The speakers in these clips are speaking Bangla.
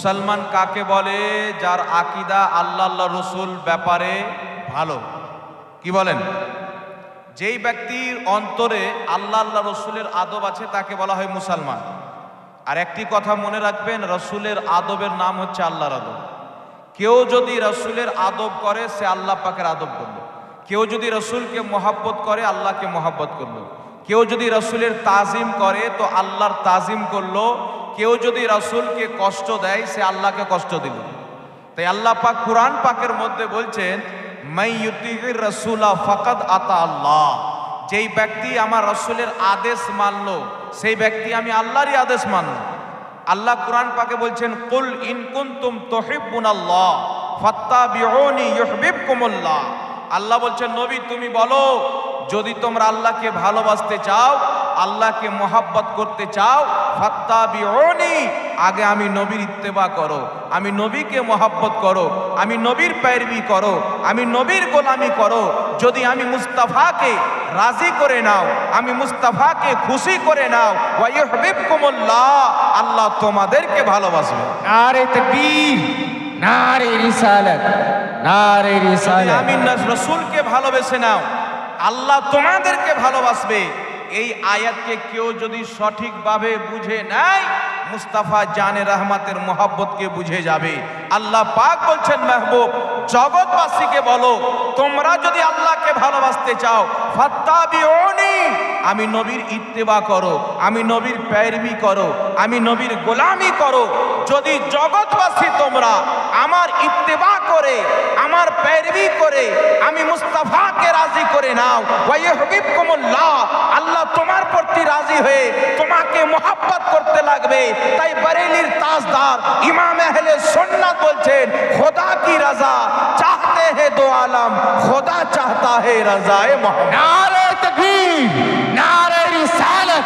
মুসলমান কাকে বলে? যার আকীদা আল্লাহ আল্লাহ রসুল ব্যাপারে ভালো। কি বলেন? যেই ব্যক্তির অন্তরে আল্লাহ আল্লাহ রসুলের আদব আছে তাকে বলা হয় মুসলমান। আর একটি কথা মনে রাখবেন, রসুলের আদবের নাম হচ্ছে আল্লাহর আদব। কেউ যদি রসুলের আদব করে সে আল্লাহ পাকের আদব করলো। কেউ যদি রসুলকে মহাব্বত করে আল্লাহকে মহাব্বত করলো। কেউ যদি রসুলের তাজিম করে তো আল্লাহর তাজিম করলো। কেউ যদি রসুলকে কষ্ট দেয় সে আল্লাহকে কষ্ট দিল। তাই আল্লাহ পাক কুরআন পাকের মধ্যে বলছেন, মাই ইউতির রাসূলা ফাকাদ আতা আল্লাহ। যেই ব্যক্তি আমার রসুলের আদেশ মানলো সেই ব্যক্তি আমি আল্লাহরই আদেশ মানলো। আল্লাহ কুরআন পাকে বলছেন, কুল ইন কুনতুম তুহিব্বুনাল্লাহ ফাত্তাবিউনি ইউহিব্বুকুমুল্লাহ। আল্লাহ বলছেন, নবী তুমি বলো, যদি তোমরা আল্লাহকে ভালোবাসতে চাও, আল্লাহকে মহাব্বত করতে চাও, ফাত্তাবিউনি, আগে আমি নবীর ইত্তেবা করো, আমি নবীকে মহাব্বত করো, আমি নবীর पैरवी করো, আমি নবীর গোলামি করো। যদি আমি মুস্তাফাকে রাজি করে নাও, আমি মুস্তাফাকে খুশি করে নাও, ওয়া ইউহিব্বুকুমুল্লাহ, আল্লাহ তোমাদেরকে ভালোবাসবে। নারে তাকবীর, নারে রিসালাত, নারে রিসালাত। আমি রাসূলকে ভালোবেসে নাও, আল্লাহ তোমাদেরকে ভালোবাসবে। এই আয়াতকে কেউ যদি সঠিকভাবে বুঝে নেয়, মুস্তাফা জানে রহমতের মোহাব্বতকে বুঝে যাবে। আল্লাহ পাক বলছেন, মেহবুব জগৎবাসীকে বলো, তোমরা যদি আল্লাহকে ভালোবাসতে চাও, ফাত্তাবিউনি, আমি নবীর ইত্তেবা করো, আমি নবীর पैरवी করো, আমি নবীর গোলামি করো। যদি জগৎবাসী তোমরা আমার ইত্তেবা করে, আমার पैरवी করে, আমি মুস্তাফাকে রাজি করে নাও, ওয়া ইউহিব্বুকুমুল্লাহ, আল্লাহ তোমার প্রতি রাজি হয়ে তোমাকে মোহাব্বত করতে লাগবে। তাই বরেলির তাজদার ইমাম আহলে সুন্নাত বলছেন, খোদা কি রাজা চাহতে हैं दो आलम, खुदा चाहता है रज़ाए मोहम्मद। नारे तकबीर, नारे रिसालत,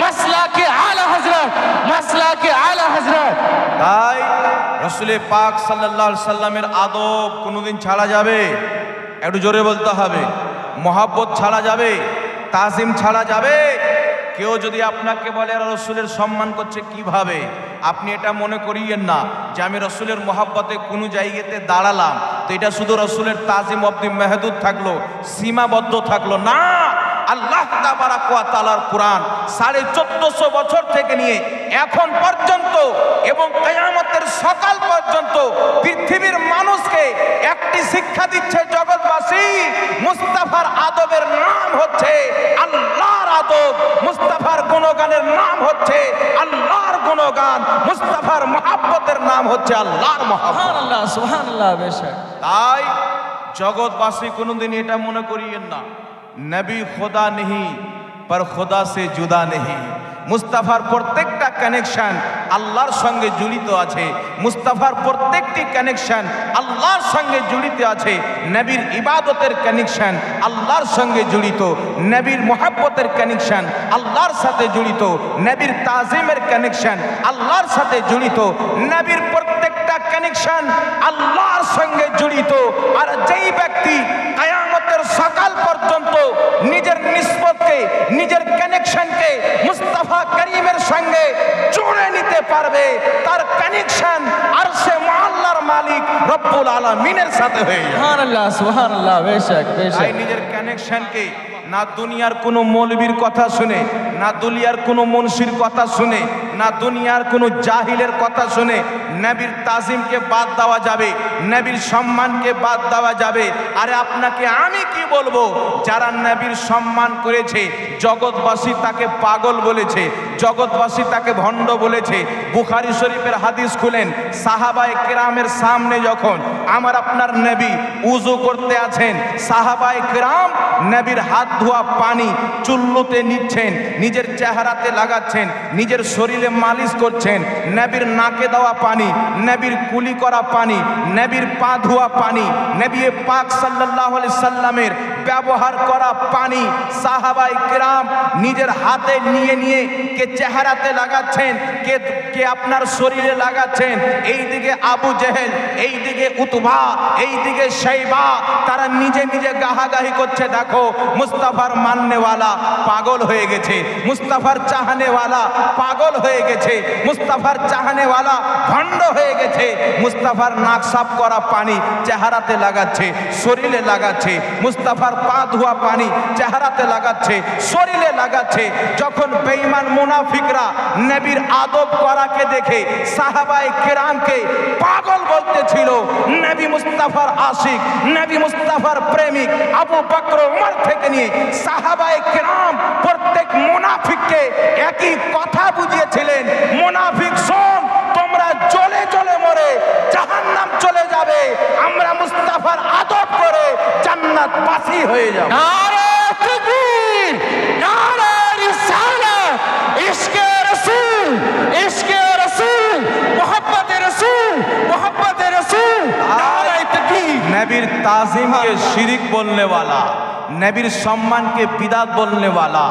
मसला के आला हजरत, मसला के आला हजरत। তাই রাসূলে পাক সাল্লাল্লাহু আলাইহি সাল্লামের আদব কোনোদিন ছাড়া যাবে? একটু জোরে বলতে হবে। মহাব্বত ছাড়া যাবে? তাজিম ছাড়া যাবে? কেউ যদি আপনাকে বলে রসুলের সম্মান করছে কিভাবে, আপনি এটা মনে করিয়েন না যে আমি রসুলের মহাব্বতে কোনো জায়গাতে দাঁড়ালাম তো এটা শুধু রসুলের তাজিম অব্দি মেহদুদ থাকলো, সীমাবদ্ধ থাকলো না। আল্লাহ তাবারাক ওয়া তাআলার কুরআন 1450 বছর থেকে নিয়ে এখন পর্যন্ত এবং কিয়ামতের সকাল পর্যন্ত পৃথিবীর মানুষকে একটি শিক্ষা দিচ্ছে, জগৎবাসী মুস্তাফার আদবের নাম হচ্ছে আল্লাহর আদব, মুস্তাফার গুণগানের নাম হচ্ছে আল্লাহর গুণগান, মুস্তাফার মহব্বতের নাম হচ্ছে আল্লাহর মহব্বত। সুবহানাল্লাহ, সুবহানাল্লাহ। বেশক তাই জগৎবাসী কোনোদিন এটা মনে করিয়েন না নবী খোদা নেই पर खुदा से जुदा नहीं। মুস্তাফার প্রত্যেকটা কানেকশন আল্লাহর সঙ্গে জড়িত আছে, মুস্তাফার প্রত্যেকটি কানেকশন আল্লাহর সঙ্গে জড়িত আছে। নবীর ইবাদতের কানেকশন আল্লাহর সঙ্গে জড়িত, নবীর মোহাব্বতের কানেকশন আল্লাহর সাথে জড়িত, নবীর তাজিমের কানেকশন আল্লাহর সাথে জড়িত, নবীর প্রত্যেকটা কানেকশন আল্লাহর সঙ্গে জড়িত। আর যেই ব্যক্তি কিয়ামতের সকাল পর্যন্ত নিজের নিসবতকে, নিজের কানেকশনকে মুস্তাফা করিমের সঙ্গে জুড়ে নিতে পারবে, তার কানেকশন আরশে মুআল্লার মালিক রব্বুল আলামিনের সাথে হয়ে যাবে। সুবহানাল্লাহ, সুবহানাল্লাহ। বেশক, বেশক। তাই নিজের কানেকশনকে না দুনিয়ার কোনো মৌলবীর কথা শুনে, না দুনিয়ার কোনো মুনশির কথা শুনে, না দুনিয়ার কোনো জাহিলের কথা শুনে নবীর তাজিমকে বাদ দেওয়া যাবে, নবীর সম্মানকে বাদ দেওয়া যাবে। আরে আপনাকে আমি কি বলবো, যারা নবীর সম্মান করেছে জগৎবাসী তাকে পাগল বলেছে, জগৎবাসী তাকে ভণ্ড বলেছে। বুখারী শরীফের হাদিস খুলেন, সাহাবায়ে কেরামের সামনে যখন আমার আপনার নবী উযু করতে আছেন, সাহাবায়ে কেরাম নবীর হাত ধোয়া পানি চুল্লুতে নিচ্ছেন, নিজের চেহারাতে লাগাচ্ছেন, নিজের শরীরে মালিশ করছেন। নবীর নাকে দেওয়া পানি, নবীর কুলি করা পানি, নবীর পা ধোয়া পানি, নবী পাক সাল্লাল্লাহু আলাইহি সাল্লামের ব্যবহার করা পানি সাহাবায়ে কেরাম নিজের হাতে নিয়ে নিয়ে কে চেহারাতে লাগাচ্ছেন, কে কে আপনার শরীরে লাগাচ্ছেন। এইদিকে আবু জেহেল, এইদিকে উতবা, এইদিকে শাইবা, তারা নিজে নিজে গাহাগাহি করছে, দেখো মুস্তাফার মাননেওয়ালা পাগল হয়ে গেছে, মুস্তাফার চাহনেওয়ালা পাগল হয়ে গেছে, মুস্তাফার চাহনেওয়ালা ভণ্ড হয়ে গেছে। মুস্তাফার নাক সাফ করা পানি চেহারাতে লাগাচ্ছে, শরীরে লাগাচ্ছে, মুস্তাফার পা ধোয়া পানি চেহারাতে লাগাচ্ছে, শরীরে লাগাচ্ছে। যখন বেঈমান মুনাফিকরা নবীর আদব করাকে দেখে সাহাবায়ে কেরামকে পাগল বলতেছিল, নবী মুস্তাফার আশিক, নবী মুস্তাফার প্রেমিক আবু বকর ওমর থেকে নিয়ে সাহাবায়ে কেরাম প্রত্যেক মুনাফিককে একই কথা বুঝিয়েছিলেন, মুনাফিক শোন, তোমরা জ্বলে জ্বলে মরে জাহান্নাম চলে যাবে, আমরা মুস্তাফার আদব করে জান্নাতবাসী হয়ে যাব। নারে তাকবীর, নারে রিসালাত, ইশকে রাসূল, ইশকে রাসূল, মোহাব্বতে রাসূল, মোহাব্বতে রাসূল, নারে তাকবীর। নবীর তাজিমকে শিরিক বলনে वाला, नबीर सम्मान के बिदात बोलने वाला,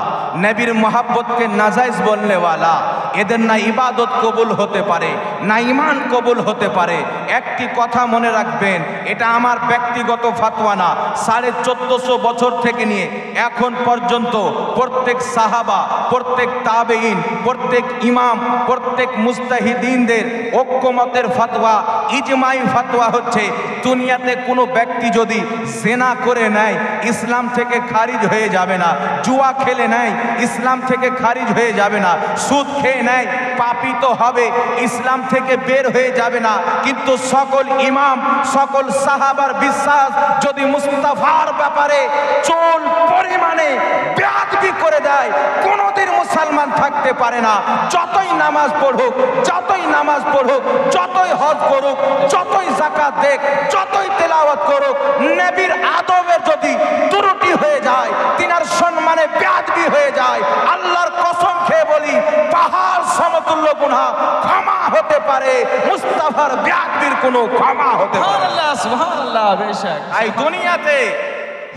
नबीर मोहब्बत के नाजायज बोलने वाला, एদের না ইবাদত কবুল হতে পারে না ঈমান কবুল হতে পারে। একটি কথা মনে রাখবেন, এটা আমার ব্যক্তিগত ফতোয়া না, 1450 বছর থেকে নিয়ে এখন পর্যন্ত প্রত্যেক সাহাবা, প্রত্যেক তাবেঈন, প্রত্যেক ইমাম, প্রত্যেক মুস্তাহিদিনদের ঐক্যমতের ফতোয়া, ইজমাই ফতোয়া হচ্ছে, দুনিয়াতে কোনো ব্যক্তি যদি জিনা করে নেয় ইসলাম থেকে খারিজ হয়ে যাবে না, জুয়া খেলে নেয় ইসলাম থেকে খারিজ হয়ে যাবে না, সুদ খেয়ে নেয় পাপী তো হবে, ইসলাম থেকে বের হয়ে যাবে না। কিন্তু সকল ইমাম, সকল সাহাবার বিশ্বাস, যদি মুস্তাফার ব্যাপারে চুল পরিমাণে বেয়াদবি করে দেয় কোনোদিন মুসলমান থাকতে পারে না। যতই নামাজ পড়ুক, যতই নামাজ পড়ুক, যতই হজ করুক, যতই যাকাত দেখ, যতই তেলাওয়াত করুক, নবীর আদবের যদি ত্রুটি হয়ে যায়, তিনার সম্মানে বেয়াদবি হয়ে যায়, আল্লাহর কসম খেয়ে বলি পাহাড় সমতুল্য গুনাহ ক্ষমা হতে পারে, মুস্তাফার বেয়াদবির কোনো ক্ষমা হতে পারে না। সুবহানাল্লাহ, সুবহানাল্লাহ, বেশক। এই দুনিয়াতে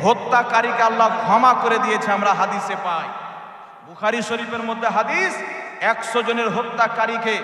হত্যাকারীকে আল্লাহ ক্ষমা করে দিয়েছে, আমরা হাদিসে পাই। বুখারী শরীফের মধ্যে হাদিস, 100 জনের হত্যাকারীকে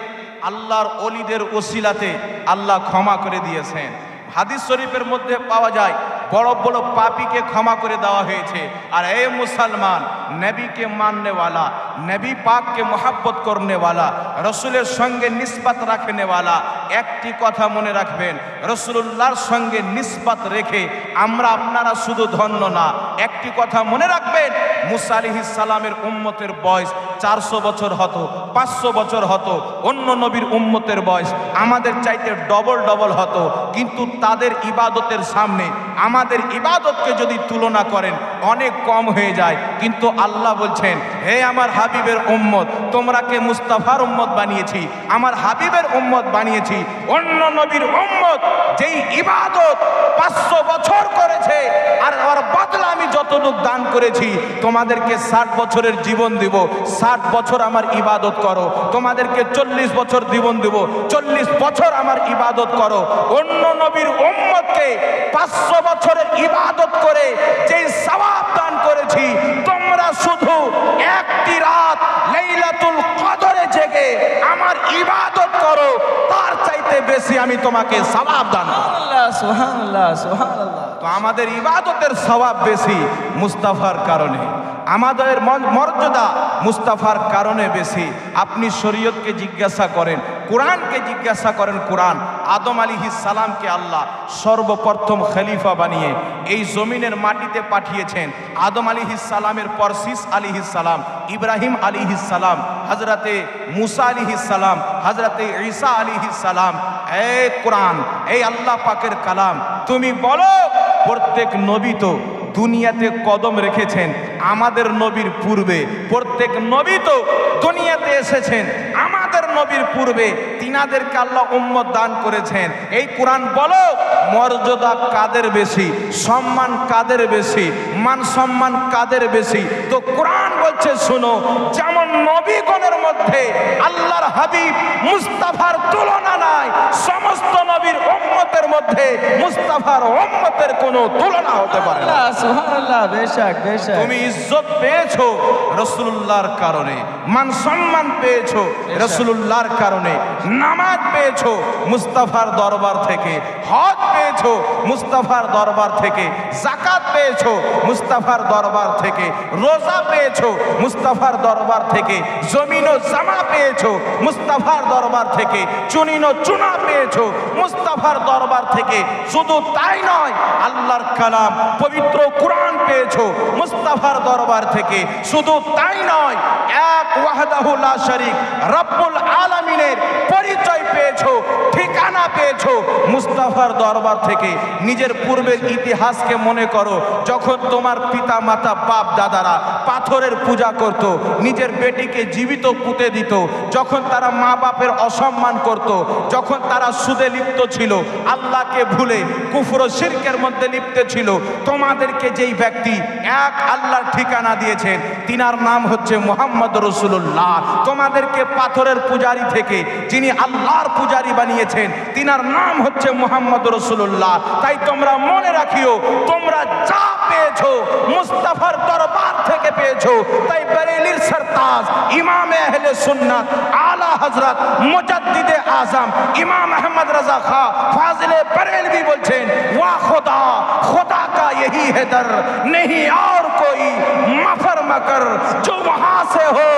আল্লাহর ওলিদের ওসিলাতে আল্লাহ ক্ষমা করে দিয়েছেন। হাদিস শরীফের মধ্যে পাওয়া যায় বড় বড় পাপীকে ক্ষমা করে দেওয়া হয়েছে। আর এ মুসলমান, নবীকে মাননে वाला, नबी पाक के मोहब्बत करने वाला, रसूलेर संगे निस्बत रखने वाला, একটি কথা মনে রাখবেন, রাসূলুল্লাহর সঙ্গে নিসবত রেখে আমরা আপনারা শুধু ধন্য না, একটি কথা মনে রাখবেন, মুসা আলাইহিস সালামের উম্মতের বয়স 400 বছর হতো, 500 বছর হতো, অন্য নবীর উম্মতের বয়স আমাদের চাইতে ডবল ডবল হতো, কিন্তু তাদের ইবাদতের সামনে আমাদের ইবাদতকে যদি তুলনা করেন অনেক কম হয়ে যায়। কিন্তু আল্লাহ বলছেন, হে আমার হাবিবের উম্মত, তোমরাকে মুস্তাফার উম্মত বানিয়েছি, আমার হাবিবের উম্মত বানিয়েছি। অন্য নবীর উম্মত যেই ইবাদত 500 বছর করেছে, আর ওর বদলা আমি যতটুক দান করেছি, তোমাদেরকে 60 বছরের জীবন দিব, 60 বছর আমার ইবাদত করো, তোমাদেরকে 40 বছর জীবন দিব, 40 বছর আমার ইবাদত করো। অন্য নবীর উম্মতকে 500 বছরের ইবাদত করে যেই সওয়াব দান করেছি, তোমরা শুধু একটি রাত লাইলাতুল কদরে জেগে আমার ইবাদত করো, তার চাইতে বেশি আমি তোমাকে সওয়াব দান করব। সুবহানাল্লাহ, সুবহানাল্লাহ, সুবহানাল্লাহ। তো আমাদের ইবাদতের সওয়াব বেশি মুস্তাফার কারণে, আমাদের মর্যাদা মুস্তাফার কারণে বেশি। আপনি শরীয়তকে জিজ্ঞাসা করেন, কোরআনকে জিজ্ঞাসা করেন, কোরআন আদম আলাইহিস সালামকে আল্লাহ সর্বপ্রথম খলিফা বানিয়ে এই জমিনের মাটিতে পাঠিয়েছেন। আদম আলাইহিস সালামের পর শীস আলাইহিস সালাম, ইব্রাহিম আলাইহিস সালাম, হযরতে মুসা আলাইহিস সালাম, হযরতে ঈসা আলাইহিস সালাম। এই কোরআন, এই আল্লাহ পাকের কালাম, তুমি বলো প্রত্যেক নবী তো দুনিয়াতে কদম রেখেছেন আমাদের নবীর পূর্বে, প্রত্যেক নবী তো দুনিয়াতে এসেছেন আমাদের নবীর পূর্বে, তিনাদেরকে আল্লাহ উম্মত দান করেছেন। এই কোরআন বলো মর্যাদা কাদের বেশি, সম্মান কাদের বেশি, মান সম্মান কাদের বেশি? তো কোরআন বলছে শোনো, যেমন নবীগণের মধ্যে আল্লাহর হাবিব মুস্তাফার তুলনা নাই, সমস্ত নবীর উম্মতের মধ্যে মুস্তাফার উম্মতের ইজ্জতের কোনো তুলনা হতে পারে না। সুবহানাল্লাহ, বেশক বেশক। তুমি ইজ্জত পেয়েছো রাসূলুল্লাহর কারণে, মান সম্মান পেয়েছো রাসূলুল্লাহর কারণে, নামাজ পেয়েছো মুস্তাফার দরবার থেকে, হজ পেয়েছো মুস্তাফার দরবার থেকে, যাকাত পেয়েছো মুস্তাফার দরবার থেকে, রোজা পেয়েছো মুস্তাফার দরবার থেকে, জমিন ও জামা পেয়েছো মুস্তাফার দরবার থেকে, চুনিন ও চুনা পেয়েছো মুস্তাফার দরবার থেকে। শুধু তাই নয়, আল্লাহর কালাম পবিত্র কুরআন পেয়েছো মুস্তাফার দরবার থেকে। শুধু তাই নয়, এক ওয়াহদাহু লা শারীক রব্বুল আলামিনের পরিচয় পেয়েছো, ঠিকানা পেয়েছো মুস্তাফার দরবার থেকে। নিজের পূর্বের ইতিহাসকে মনে করো, যখন তোমার পিতা মাতা বাপ দাদারা পাথরের পূজা করত, নিজের বেটিকে জীবিত পুঁতে দিত, যখন তারা মা বাপের অসম্মান করত, যখন তারা সুদে লিপ্ত ছিল, আল্লাহকে ভুলে কুফর ও শিরকের মধ্যে লিপ্ত ছিল, তোমাদেরকে যেই ব্যক্তি এক আল্লাহর ঠিকানা দিয়েছেন, তিনার নাম হচ্ছে মুহাম্মদ রাসূলুল্লাহ। তোমাদেরকে পাথরের পূজারি থেকে যিনি আল্লাহর পূজারি বানিয়েছেন, তিনার নাম হচ্ছে মুহাম্মদ রাসূলুল্লাহ। তাই তোমরা মনে রাখিও, তোমরা যা পেয়েছো মুস্তাফার দরবার থেকে পেয়েছো। তাই বরেলির সরতাজ ইমাম আহলে সুন্নাত আলা হযরত মুজাদ্দিদে আজম ইমাম আহমদ रजा खा फाजिले बरेलवी बोलছেন, वाह खुदा खुदा का यही है दर, नहीं और कोई मफर मकर, जो वहां से हो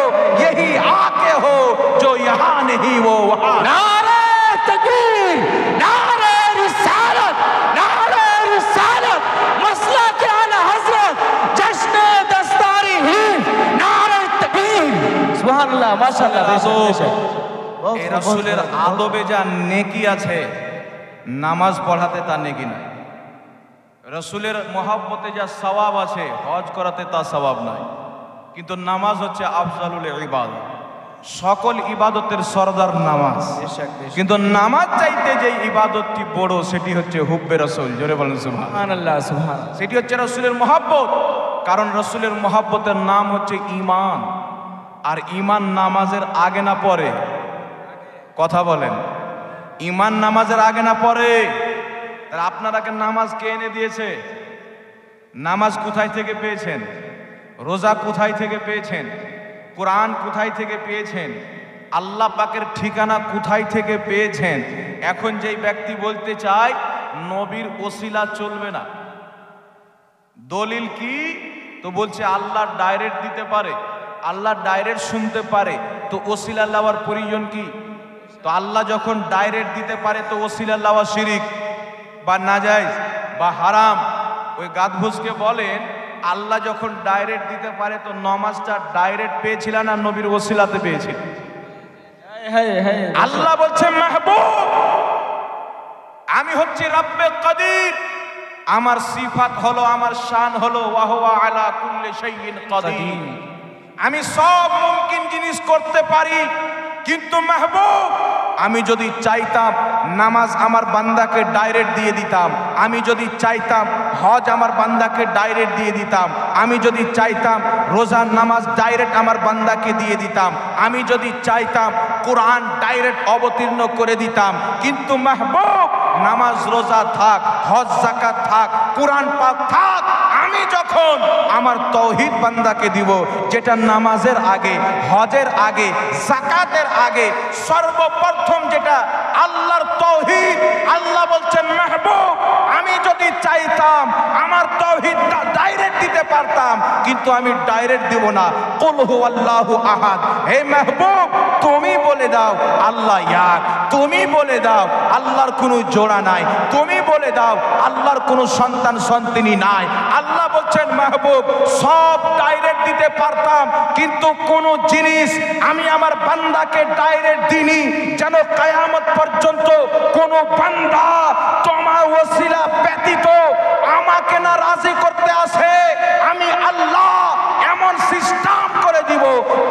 यही आके हो, जो यहाँ नहीं वो वहां। नारे तकबीर, नारे रिसालत, नारे रिसालत, मसला के आला हजरत, जश्न दस्तारी हिंद, नारे तकबीर। सुभानअल्लाह, माशाअल्लाह, बेशक। এই রাসূলের আদবে যা নেকি আছে, নামাজ পড়াতে তা নেকি নাই। রাসূলের মহব্বতে যা সওয়াব আছে, হজ করাতে তা সওয়াব নাই। কিন্তু নামাজ হচ্ছে আফজালুল ইবাদত, সকল ইবাদতের সরদার নামাজ। কিন্তু নামাজ চাইতে যে ইবাদতটি বড়, সেটি হচ্ছে হুব্বে রাসূল। জোরে বলেন সুবহানাল্লাহ, সুবহানাল্লাহ। সেটি হচ্ছে রাসূলের মহব্বত। কারণ রাসূলের মহব্বতের নাম হচ্ছে ঈমান। আর ঈমান নামাজের আগে না পরে? কথা বলেন, ঈমান নামাজের আগে না পরে? তাহলে আপনারাকে নামাজ কে এনে দিয়েছে? নামাজ কোথায় থেকে পেয়েছেন? রোজা কোথায় থেকে পেয়েছেন? কোরআন কোথায় থেকে পেয়েছেন? আল্লাহ পাকের ঠিকানা কোথায় থেকে পেয়েছেন? এখন যেই ব্যক্তি বলতে চায় নবীর ওসিলা চলবে না, দলিল কি? তো বলছে আল্লাহ ডাইরেক্ট দিতে পারে, আল্লাহ ডাইরেক্ট শুনতে পারে, তো ওসিলা লাওয়ার প্রয়োজন কি? তো আল্লাহ যখন ডাইরেক্ট দিতে পারে, তো ওসিলা লাওয়া শিরিক বা নাজায়েজ বা হারাম। ওই গাদভুজকে বলেন, আল্লাহ যখন ডাইরেক্ট দিতে পারে, তো নামাজটা ডাইরেক্ট পেয়েছিল না নবীর ওসিলাতে পেয়েছিল? আল্লাহ বলছে, মাহবুব আমি হচ্ছি রব্বে কাদির, আমার সিফাত হলো, আমার শান হলো ওয়া হুয়া আলা কুল্লি শাইইন কাদির, আমি সব মুমকিন জিনিস করতে পারি। কিন্তু মাহবুব আমি যদি চাইতাম নামাজ আমার বান্দাকে ডাইরেক্ট দিয়ে দিতাম, আমি যদি চাইতাম হজ আমার বান্দাকে ডাইরেক্ট দিয়ে দিতাম, আমি যদি চাইতাম রোজার নামাজ ডাইরেক্ট আমার বান্দাকে দিয়ে দিতাম, আমি যদি চাইতাম কোরআন ডাইরেক্ট অবতীর্ণ করে দিতাম। কিন্তু মাহবুব নামাজ রোজা থাক, হজ যাকাত থাক, কোরআন পাক থাক, আমি যখন আমার তৌহিদ বান্দাকে দিব, যেটা নামাজের আগে, হজের আগে, যাকাতের আগে সর্বপ্রথম যেটা আল্লাহর তৌহিদ, আল্লাহ বলছেন মাহবুব আমি যদি চাইতাম আমার তৌহিদটা ডাইরেক্ট দিতে পারতাম, কিন্তু আমি ডাইরেক্ট দিব না। কুল হুয়াল্লাহু আহাদ, হে মাহবুব তুমি বলে দাও আল্লাহ এক, তুমি বলে দাও আল্লাহর কোনো জোড়া নাই, তুমি বলে দাও আল্লাহর কোনো সন্তান সন্তানি নাই। আল্লাহ বলছেন মাহবুব সব ডাইরেক্ট দিতে পারতাম, কিন্তু কোন জিনিস আমি আমার বান্দাকে ডাইরেক্ট দিইনি, যেন কিয়ামত পর্যন্ত কোন বান্দা তোমার ওসিলা ব্যতীত আমাকে না রাজি করতে আসে, আমি আল্লাহ এমন সিস্টেম করে দিব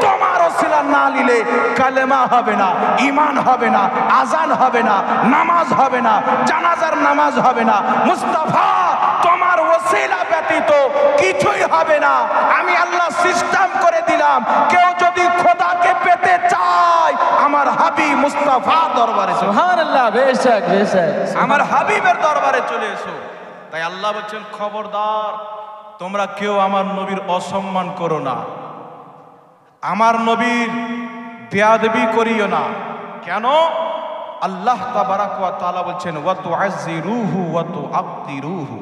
তোমার ওসিলা না নিলে কালেমা হবে না, ঈমান হবে না, আজান হবে না, নামাজ হবে না, জানাজার নামাজ হবে না, মুস্তাফা তোমার ওসিলা ব্যতীত কিছুই হবে না। আমি আল্লাহ সিস্টেম করে দিলাম, কেউ যদি খোদাকে পেতে চায় আমার হাবিব মুস্তাফা দরবারে, সুবহানাল্লাহ, বেশক বেশক, আমার হাবিবের দরবারে চলে এসো। তাই আল্লাহ বলছেন খবরদার তোমরা কেউ আমার নবীর অসম্মান করো না, আমার নবীর বেয়াদবি করিও না। কেন? আল্লাহ তাবারাক ওয়া তাআলা বলছেন ওয়া তুআজ্জিরুহু ওয়া তুআক্কিরুহু,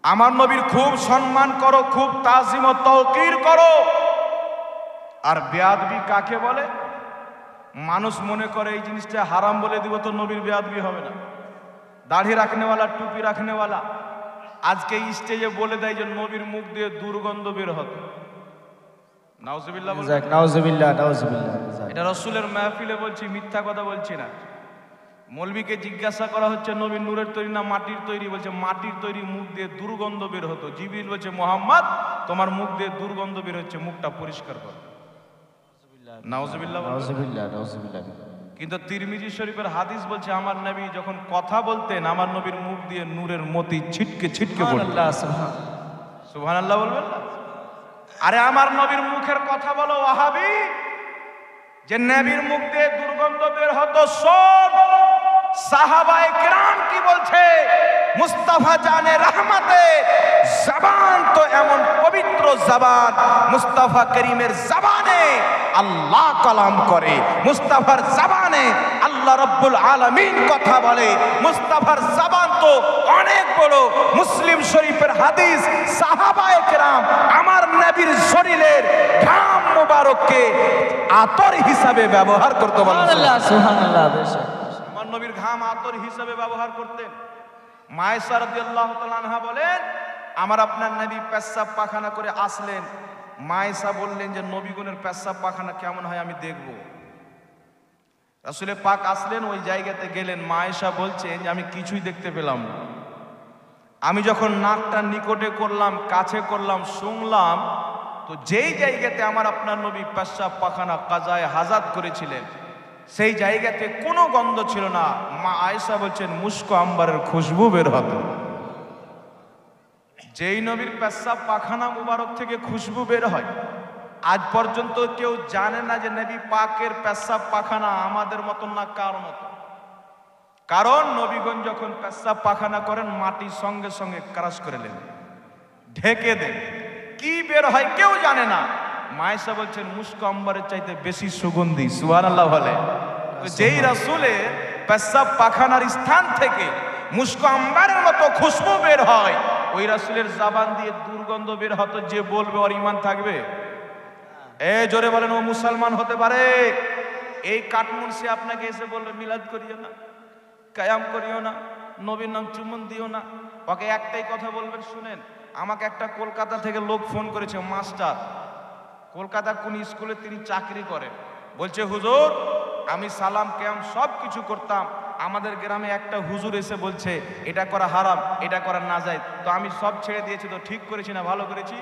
আমার নবীর খুব সম্মান করো, খুব তাজিম ও তাওকির করো। আর বেয়াদবি কাকে বলে? মানুষ মনে করে এই জিনিসটা হারাম বলে দিব তো নবীর বেয়াদবি হবে না। দাড়ি রাখনেওয়ালা, টুপি রাখনেওয়ালা আজকে স্টেজে বলে দেয় যে নবীর মুখ দিয়ে দুর্গন্ধ বের হতো। নাউজুবিল্লাহ বলবেন? নাউজুবিল্লাহ, নাউজুবিল্লাহ। এটা রাসূলের মাহফিলে বলছি, মিথ্যা কথা বলছি না। মৌলবীকে জিজ্ঞাসা করা হচ্ছে নবীর নূরের তৈরি না মাটির তৈরি? বলছে মাটির তৈরি, মুখ দিয়ে দুর্গন্ধ বের হতো। জিবরিল বলছে মুহাম্মদ তোমার মুখ দিয়ে দুর্গন্ধ বের হচ্ছে, মুখটা পরিষ্কার করো। নাউজুবিল্লাহ, নাউজুবিল্লাহ, নাউজুবিল্লাহ। কিন্তু তিরমিজি শরীফের হাদিস বলছে আমার নবী যখন কথা বলতেন আমার নবীর মুখ দিয়ে নূরের মতি ছিটকে ছিটকে পড়তো। সুবহানাল্লাহ, সুবহান। সুবহানাল্লাহ বলবেন না? আরে আমার নবীর মুখের কথা বলো ওয়াহাবি, যে নবীর মুখ দিয়ে দুর্গন্ধ বের হতো। শোন সাহাবায়ে কেরাম কি বলছে, মুস্তাফা জানে রহমতে জবান তো এমন পবিত্র জবান, মুস্তাফা করিমের জবানে আল্লাহ কালাম করে, মুস্তাফার জবানে আল্লাহ রাব্বুল আলামিন কথা বলে। মুস্তাফার জবান তো অনেক বড়। মুসলিম শরীফের হাদিস, সাহাবায়ে কেরাম আমার নবীর শরীরের ঘাম মুবারককে আতর হিসাবে ব্যবহার করতে বলেন। সুবহানাল্লাহ, সুবহানাল্লাহ। বেশক আমার নবীর ঘাম আতর হিসাবে ব্যবহার করতেন। মায়েশা রাদিয়াল্লাহু তাআলা আনহা বলেন আমার আপনার নবী পেশাব পায়খানা করে আসলেন, মায়েশা বললেন যে নবীগণের পেশাব পায়খানা কেমন হয় আমি দেখব। রাসূলে পাক আসলেন, ওই জায়গাতে গেলেন, মায়েশা বলছেন যে আমি কিছুই দেখতে পেলাম না। আমি যখন নাকটা নিকটে করলাম, কাছে করলাম, শুনলাম, তো যেই জায়গাতে আমার আপনার নবী পেশাব পায়খানা কাজায়ে হাজাত করেছিলেন সেই জায়গাতে কোনো গন্ধ ছিল না। মা আয়েশা বলছেন মুস্ক আম্বারের খুশবু বের হতো। যেই নবীর পেশাব পায়খানা মুবারক থেকে খুশবু বের হয়, আজ পর্যন্ত কেউ জানে না যে নবী পাকের পেশাব পায়খানা আমাদের মতন না কার মতো। কারণ নবীগণ যখন পেশাব পায়খানা করেন মাটির সঙ্গে সঙ্গে ক্রাশ করে নেন, ঢেকে দেন, কি বের হয় কেউ জানে না। মায়েশা বলছেন মুস্ক আম্বারের চাইতে বেশি সুগন্ধি। সুবহানাল্লাহ বলে। তো যেই রাসূলের পেশাব পায়খানার স্থান থেকে মুস্ক আম্বারের মতো খুশবু বের হয়, ওই রাসূলের জবান দিয়ে দুর্গন্ধ বের হতো, যে বলবে ওর ঈমান থাকবে? জোরে বলেন, ও মুসলমান হতে পারে? এই কাঠমুনসি আপনাকে এসে বলবে মিলাদ করিও না, কায়াম করিও না, নবীর নাম চুমন দিও না, ওকে একটাই কথা বলবেন শুনেন। আমাকে একটা কলকাতা থেকে লোক ফোন করেছে, মাস্টার, কলকাতা কোন স্কুলে তিনি চাকরি করেন। বলছে হুজুর আমি সালাম ক্যাম সব কিছু করতাম, আমাদের গ্রামে একটা হুজুর এসে বলছে এটা করা হারাম, এটা করা না যায়, তো আমি সব ছেড়ে দিয়েছি, তো ঠিক করেছি না ভালো করেছি?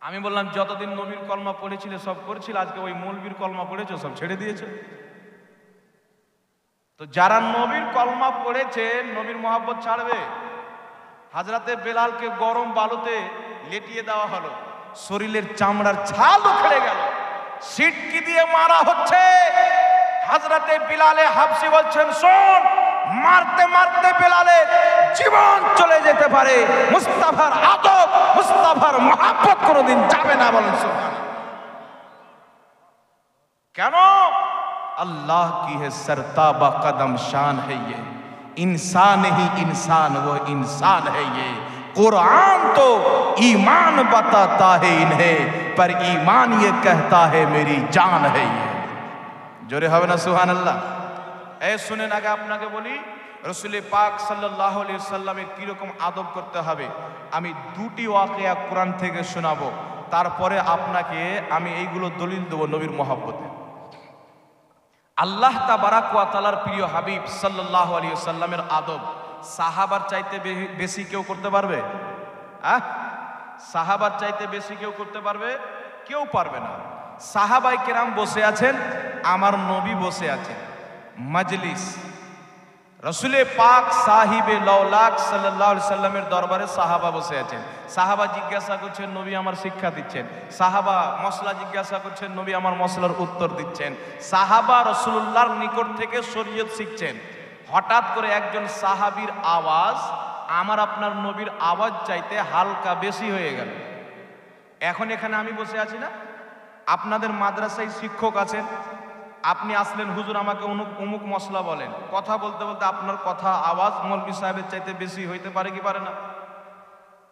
আমি বললাম যতদিন নবীর কলমা পড়েছিলে সব করেছিল, আজকে ওই মৌলবীর কলমা পড়েছো সব ছেড়ে দিয়েছো। তো যারা নবীর কলমা পড়েছে নবীর মহব্বত ছাড়বে? হাজরাতে বেলালকে গরম বালুতে লেটিয়ে দেওয়া হলো, শরীরের চামড়ার ছাল উখড়ে গেল, সিটকি দিয়ে মারা হচ্ছে। হাজরাতে বিলালে হাবশি বলছেন শোন, মারতে মারতে বেলালে জীবন চলে যেতে পারে, মুস্তাফার আদব মুস্তাফার মহব্বত কোনোদিন যাবে না। বলেন সুবহানাল্লাহ। কেন? अल्लाह की है सरताबा कदम शान है ये, इंसान ही इंसान वो इंसान है ये, कुरान तो ईमान बताता है इन्हें, पर ईमान ये कहता है मेरी जान है ये। जोरे হবে না সুবহানাল্লাহ? এই শুনেন, আগে আপনাকে বলি রাসূল পাক সাল্লাল্লাহু আলাইহি ওয়াসাল্লামের কি রকম আদব করতে হবে। আমি দুটি ওয়াকিয়া কোরআন থেকে শোনাবো, তারপরে আপনাকে আমি এইগুলো দলিল দেব নবীর মহব্বতে। আল্লাহ তাবারাক ওয়া তাআলার প্রিয় হাবিব সাল্লাল্লাহু আলাইহি ওয়াসাল্লামের আদব সাহাবার চাইতে বেশি কেউ করতে পারবে? সাহাবার চাইতে বেশি কেউ করতে পারবে? কেউ পারবে না। সাহাবাই কেরাম বসে আছেন, আমার নবী বসে আছেন, মজলিস, রসুলে পাক সাহিবে লাউলাক সাল্লাল্লাহু আলাইহি সাল্লামের দরবারে সাহাবা বসে আছেন। সাহাবা জিজ্ঞাসা করছেন, নবী আমার শিক্ষা দিচ্ছেন। সাহাবা মশলা জিজ্ঞাসা করছেন, নবী আমার মশলার উত্তর দিচ্ছেন। সাহাবা রাসূলুল্লাহর নিকট থেকে শরীয়ত শিখছেন। হঠাৎ করে একজন সাহাবীর আওয়াজ আমার আপনার নবীর আওয়াজ চাইতে হালকা বেশি হয়ে গেল। এখন এখানে আমি বসে আছি না, আপনাদের মাদ্রাসায় শিক্ষক আছেন, আপনি আসলেন, হুজুর আমাকে অমুক মশলা বলেন, কথা বলতে বলতে আপনার কথা আওয়াজ মৌলভী সাহেবের চাইতে বেশি হইতে পারে কি পারে না?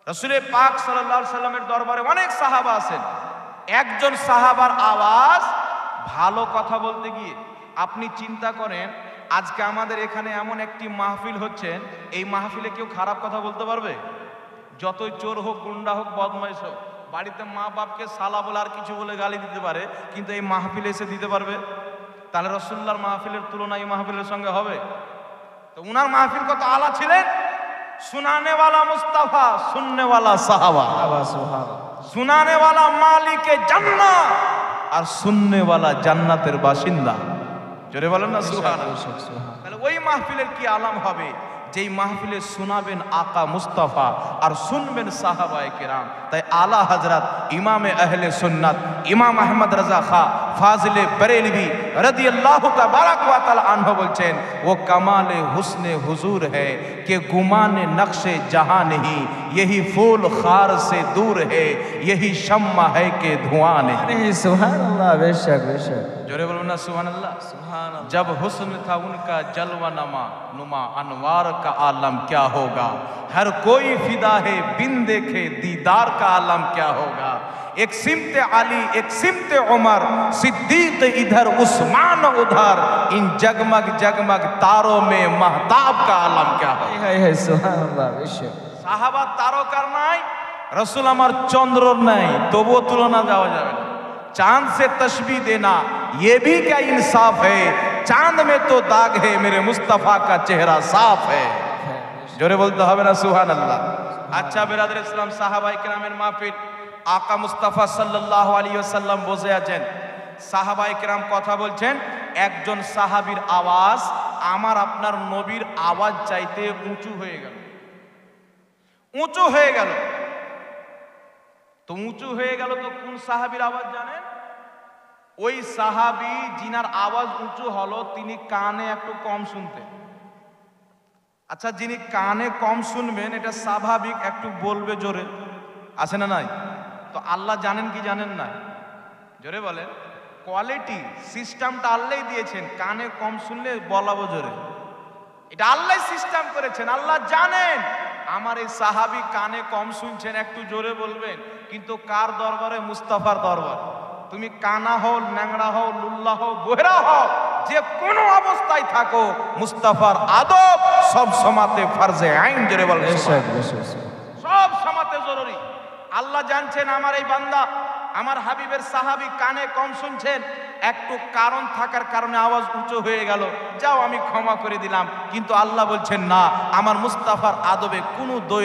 রাসূল পাক সাল্লাল্লাহু আলাইহি সাল্লামের দরবারে অনেক সাহাবা আছেন, একজন সাহাবার আওয়াজ ভালো কথা বলতে গিয়ে আপনি চিন্তা করেন, আজকে আমাদের এখানে এমন একটি মাহফিল হচ্ছে, এই মাহফিলে কেউ খারাপ কথা বলতে পারবে? যতই চোর হোক, গুন্ডা হোক, বদমাইশ হোক, বাড়িতে মা বাপকে সালা বলে আর কিছু বলে গালি দিতে পারে, কিন্তু এই মাহফিলে এসে দিতে পারবে? তাহলে রাসূলুল্লাহর মাহফিলের তুলনা এই মাহফিলের সঙ্গে হবে? তো উনার মাহফিল কত আলা ছিলেন। सुनाने वाला मुस्तफा, सुनने वाला साहबा, सुनाने वाला मालिके जन्नत और सुनने वाला जन्नतेर बासिंदा। জোরে বলেন না সুবহানাল্লাহ। তাহলে ওই মাহফিলের কি আলাম হবে যেই মাহফিলে শোনাবেন আকা মুস্তাফা আর শুনবেন সাহাবায়ে কেরাম। তাই আলা হযরত ইমামে আহলে সুন্নাত ইমাম আহমদ রাজা খা ফাজিলে বরেলভি রাদিয়াল্লাহু তাবারাক ওয়া তাআলা আনহু বলছেন, ও কামালে হুসনে হুজুর है कि गुमाने नक्शे जहां नहीं, यही फूल खार से दूर है, यही शम्मा है कि धुआं नहीं। सुभान अल्लाह, बेशक बेशक। जोरे बोलो ना सुभान अल्लाह। जब हुस्न था उनका जलवा नुमा अनवार का आलम क्या होगा, हर कोई फिदा है बिन देखे दीदार का आलम क्या होगा। एक सिमते अली, एक सिमते उमर, सिद्दीक इधर उस्मान उधर, इन जगमग जगमग तारों में महताब का आलम क्या होगा। सुभान अल्लाह, बेशक। साहाबा तारकार নাই, रसूल আমার চন্দ্রর নাই, তবুও তুলনা দেওয়া যাবে না। चांद से तशबीह देना ये भी क्या इंसाफ है, चांद में तो दाग है, मेरे मुस्तफा का चेहरा साफ है। जोरे बोलते হবে না সুবহানাল্লাহ। আচ্ছা বিরাদর ইসলাম, সাহাবায়ে কেরামের মাহফিল, আকা মুস্তাফা সাল্লাল্লাহু আলাইহি ওয়াসাল্লাম বসে আছেন, সাহাবায়ে কেরাম কথা বলছেন, একজন সাহাবীর আওয়াজ আমার আপনার নবীর আওয়াজ চাইতে উঁচু হয়ে গেল, উঁচু হয়ে গেল। তো উঁচু হয়ে গেল তো কোন সাহাবীর আওয়াজ জানেন? ওই সাহাবী যিনার আওয়াজ উঁচু হলো তিনি কানে একটু কম শুনতেন। আচ্ছা, যিনি কানে কম শুনবেন এটা স্বাভাবিক, একটু বলবে জোরে, আছে না নাই? তো আল্লাহ জানেন কি জানেন না? জোরে বলেন। কোয়ালিটি সিস্টেমটা আল্লাহই দিয়েছেন, কানে কম শুনলে বলাবো জোরে, এটা আল্লাহ সিস্টেম করেছেন। আল্লাহ জানেন আমার এই সাহাবী কানে কম শুনছেন, একটু জোরে বলবেন, কিন্তু কার দরবারে? মুস্তাফার দরবার। তুমি কানা হও, ন্যাংরা হও, লুল্লা হও, বহেরা হও, যে কোনো অবস্থায় থাকো, মুস্তাফার আদব সব সমাতে ফরজে আইন। জোরে বলেন সব সমাতে জরুরি। আল্লাহ জানছেন আমার এই বান্দা, আমার হাবিবের সাহাবী কানে কম শুনছেন, একটু কারণ থাকার কারণে আওয়াজ উঁচু হয়ে গেল, যাও আমি ক্ষমা করে দিলাম। কিন্তু আল্লাহ বলছেন না, আমার মুস্তাফার আদবে কোনো দুই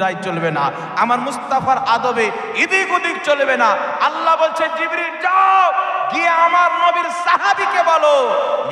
রায় চলবে না, আমার মুস্তাফার আদবে এদিক ওদিক চলবে না। আল্লাহ বলছেন, জিবরিল যাও গিয়ে আমার নবীর সাহাবীকে বলো,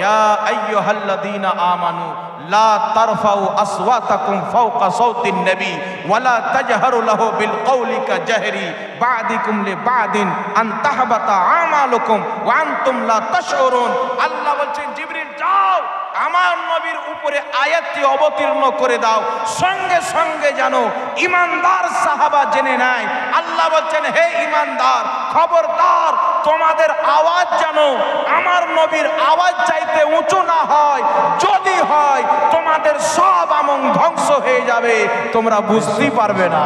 ইয়া আইয়ুহাল্লাযীনা আমানু লা তারফাউ আসওয়াতাকুম ফাওকা সাওতিন নবী ওয়ালা তাজহারু লাহু বিল কওলি কাজহরি বা'দিকুম লিবা'দিন আন তাহবাতা আমালুকুম ওয়া আনতুম লা তাশউরুন। আল্লাহ বলছেন, জিবরিল যাও আমার নবীর উপরে আয়াতটি অবতীর্ণ করে দাও, সঙ্গে সঙ্গে জানো ইমানদার সাহাবা জেনে নেয়। আল্লাহ বলছেন, হে ইমানদার, খবরদার তোমাদের আওয়াজ জানো আমার নবীর আওয়াজ চাইতে উঁচু না হয়, যদি হয় তোমাদের সব আমল ধ্বংস হয়ে যাবে, তোমরা বুঝতেই পারবে না,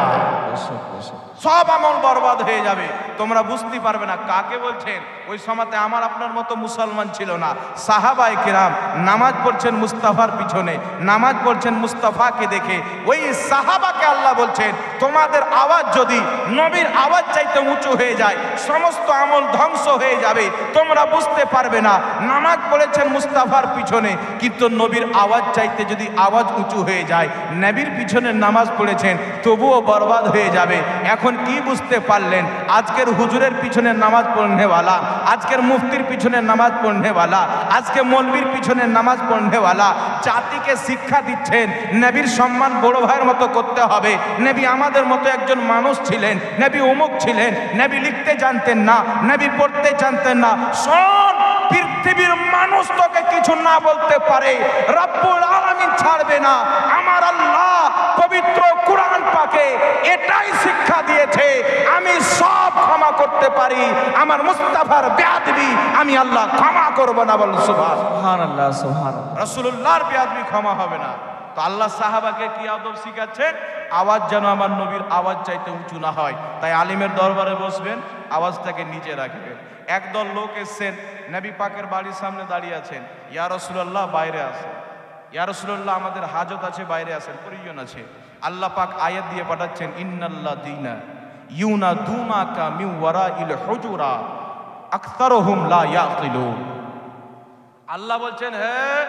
সব আমল বরবাদ হয়ে যাবে, তোমরা বুঝতে পারবে না। কাকে বলছেন? ওই সময়তে আমার আপনার মতো মুসলমান ছিল না। সাহাবায়ে কেরাম নামাজ পড়ছেন মুস্তাফার পিছনে, নামাজ পড়ছেন মুস্তাফাকে দেখে। ওই সাহাবাকে আল্লাহ বলছেন, তোমাদের আওয়াজ যদি নবীর আওয়াজ চাইতে উঁচু হয়ে যায়, সমস্ত আমল ধ্বংস হয়ে যাবে, তোমরা বুঝতে পারবে না। নামাজ পড়েছেন মুস্তাফার পিছনে, কিন্তু নবীর আওয়াজ চাইতে যদি আওয়াজ উঁচু হয়ে যায়, নবীর পিছনে নামাজ পড়েছেন, তবুও বরবাদ হয়ে যাবে। এখন কি বুঝতে পারলেন? আজকের হুজুরের পিছনে নামাজ পড়নেওয়ালা, আজকের মুফতির পিছনে নামাজ পড়নেওয়ালা, আজকে মৌলবীর পিছনে নামাজ পড়নেওয়ালা জাতিকে শিক্ষা দিচ্ছেন নবীর সম্মান বড় ভাইয়ের মতো করতে হবে। নবী আমাদের মতো একজন মানুষ ছিলেন, নবী অমুক ছিলেন, নবী লিখতে জানতেন না, নবী পড়তে জানতেন না। শোন, পৃথিবীর মানুষ তোকে কিছু না বলতে পারে, রব্বুল আলামিন ছাড়বে না। আমার আল্লাহ পবিত্র কুরআন পাকে এটাই শিক্ষা দিয়েছে, আমি সব ক্ষমা করতে পারি, আমার মুস্তাফার বেয়াদবি আমি আল্লাহ ক্ষমা করব না। বল সুবহানাল্লাহ, সুবহানাল্লাহ। রাসূলুল্লাহর বেয়াদবি ক্ষমা হবে না। তো আল্লাহ সাহাবাকে কি আদব শিখাচ্ছেন? আওয়াজ যেন আমার নবীর আওয়াজ চাইতে উঁচু না হয়। তাই আলিমের দরবারে বসবেন, আওয়াজটাকে নিচে রাখবেন। একদল লোক এসছেন, নবী পাকের বাড়ির সামনে দাঁড়িয়ে আছেন। ইয়া রাসূলুল্লাহ, বাইরে আসেন। ইয়া রাসূলুল্লাহ, আমাদের হাজত আছে, বাইরে আসেন, প্রয়োজন আছে। আল্লাহ পাক আয়াত দিয়ে পাঠাচ্ছেন, ইন্নাল্লাযীনা ইউনাদুনাকা মিন ওয়ারাইল হুজুরাত আকসারুহুম লা ইয়াকিলুন। আল্লাহ বলছেন, হ্যাঁ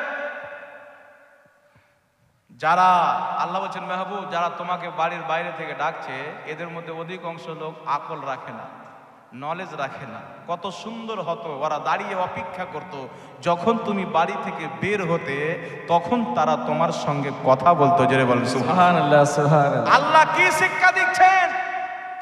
যারা, আল্লাহ বলছেন মেহবুব, যারা তোমাকে বাড়ির বাইরে থেকে ডাকছে, এদের মধ্যে অধিকাংশ লোক আকল রাখে না, নলেজ রাখে না। কত সুন্দর হতো, ওরা দাঁড়িয়ে অপেক্ষা করত যখন তুমি বাড়ি থেকে বের হতে, তখন তারা তোমার সঙ্গে কথা বলতো। জোরে বলেন সুবহানাল্লাহ, সুবহানাল্লাহ। আল্লাহ কি শিক্ষা দিচ্ছেন?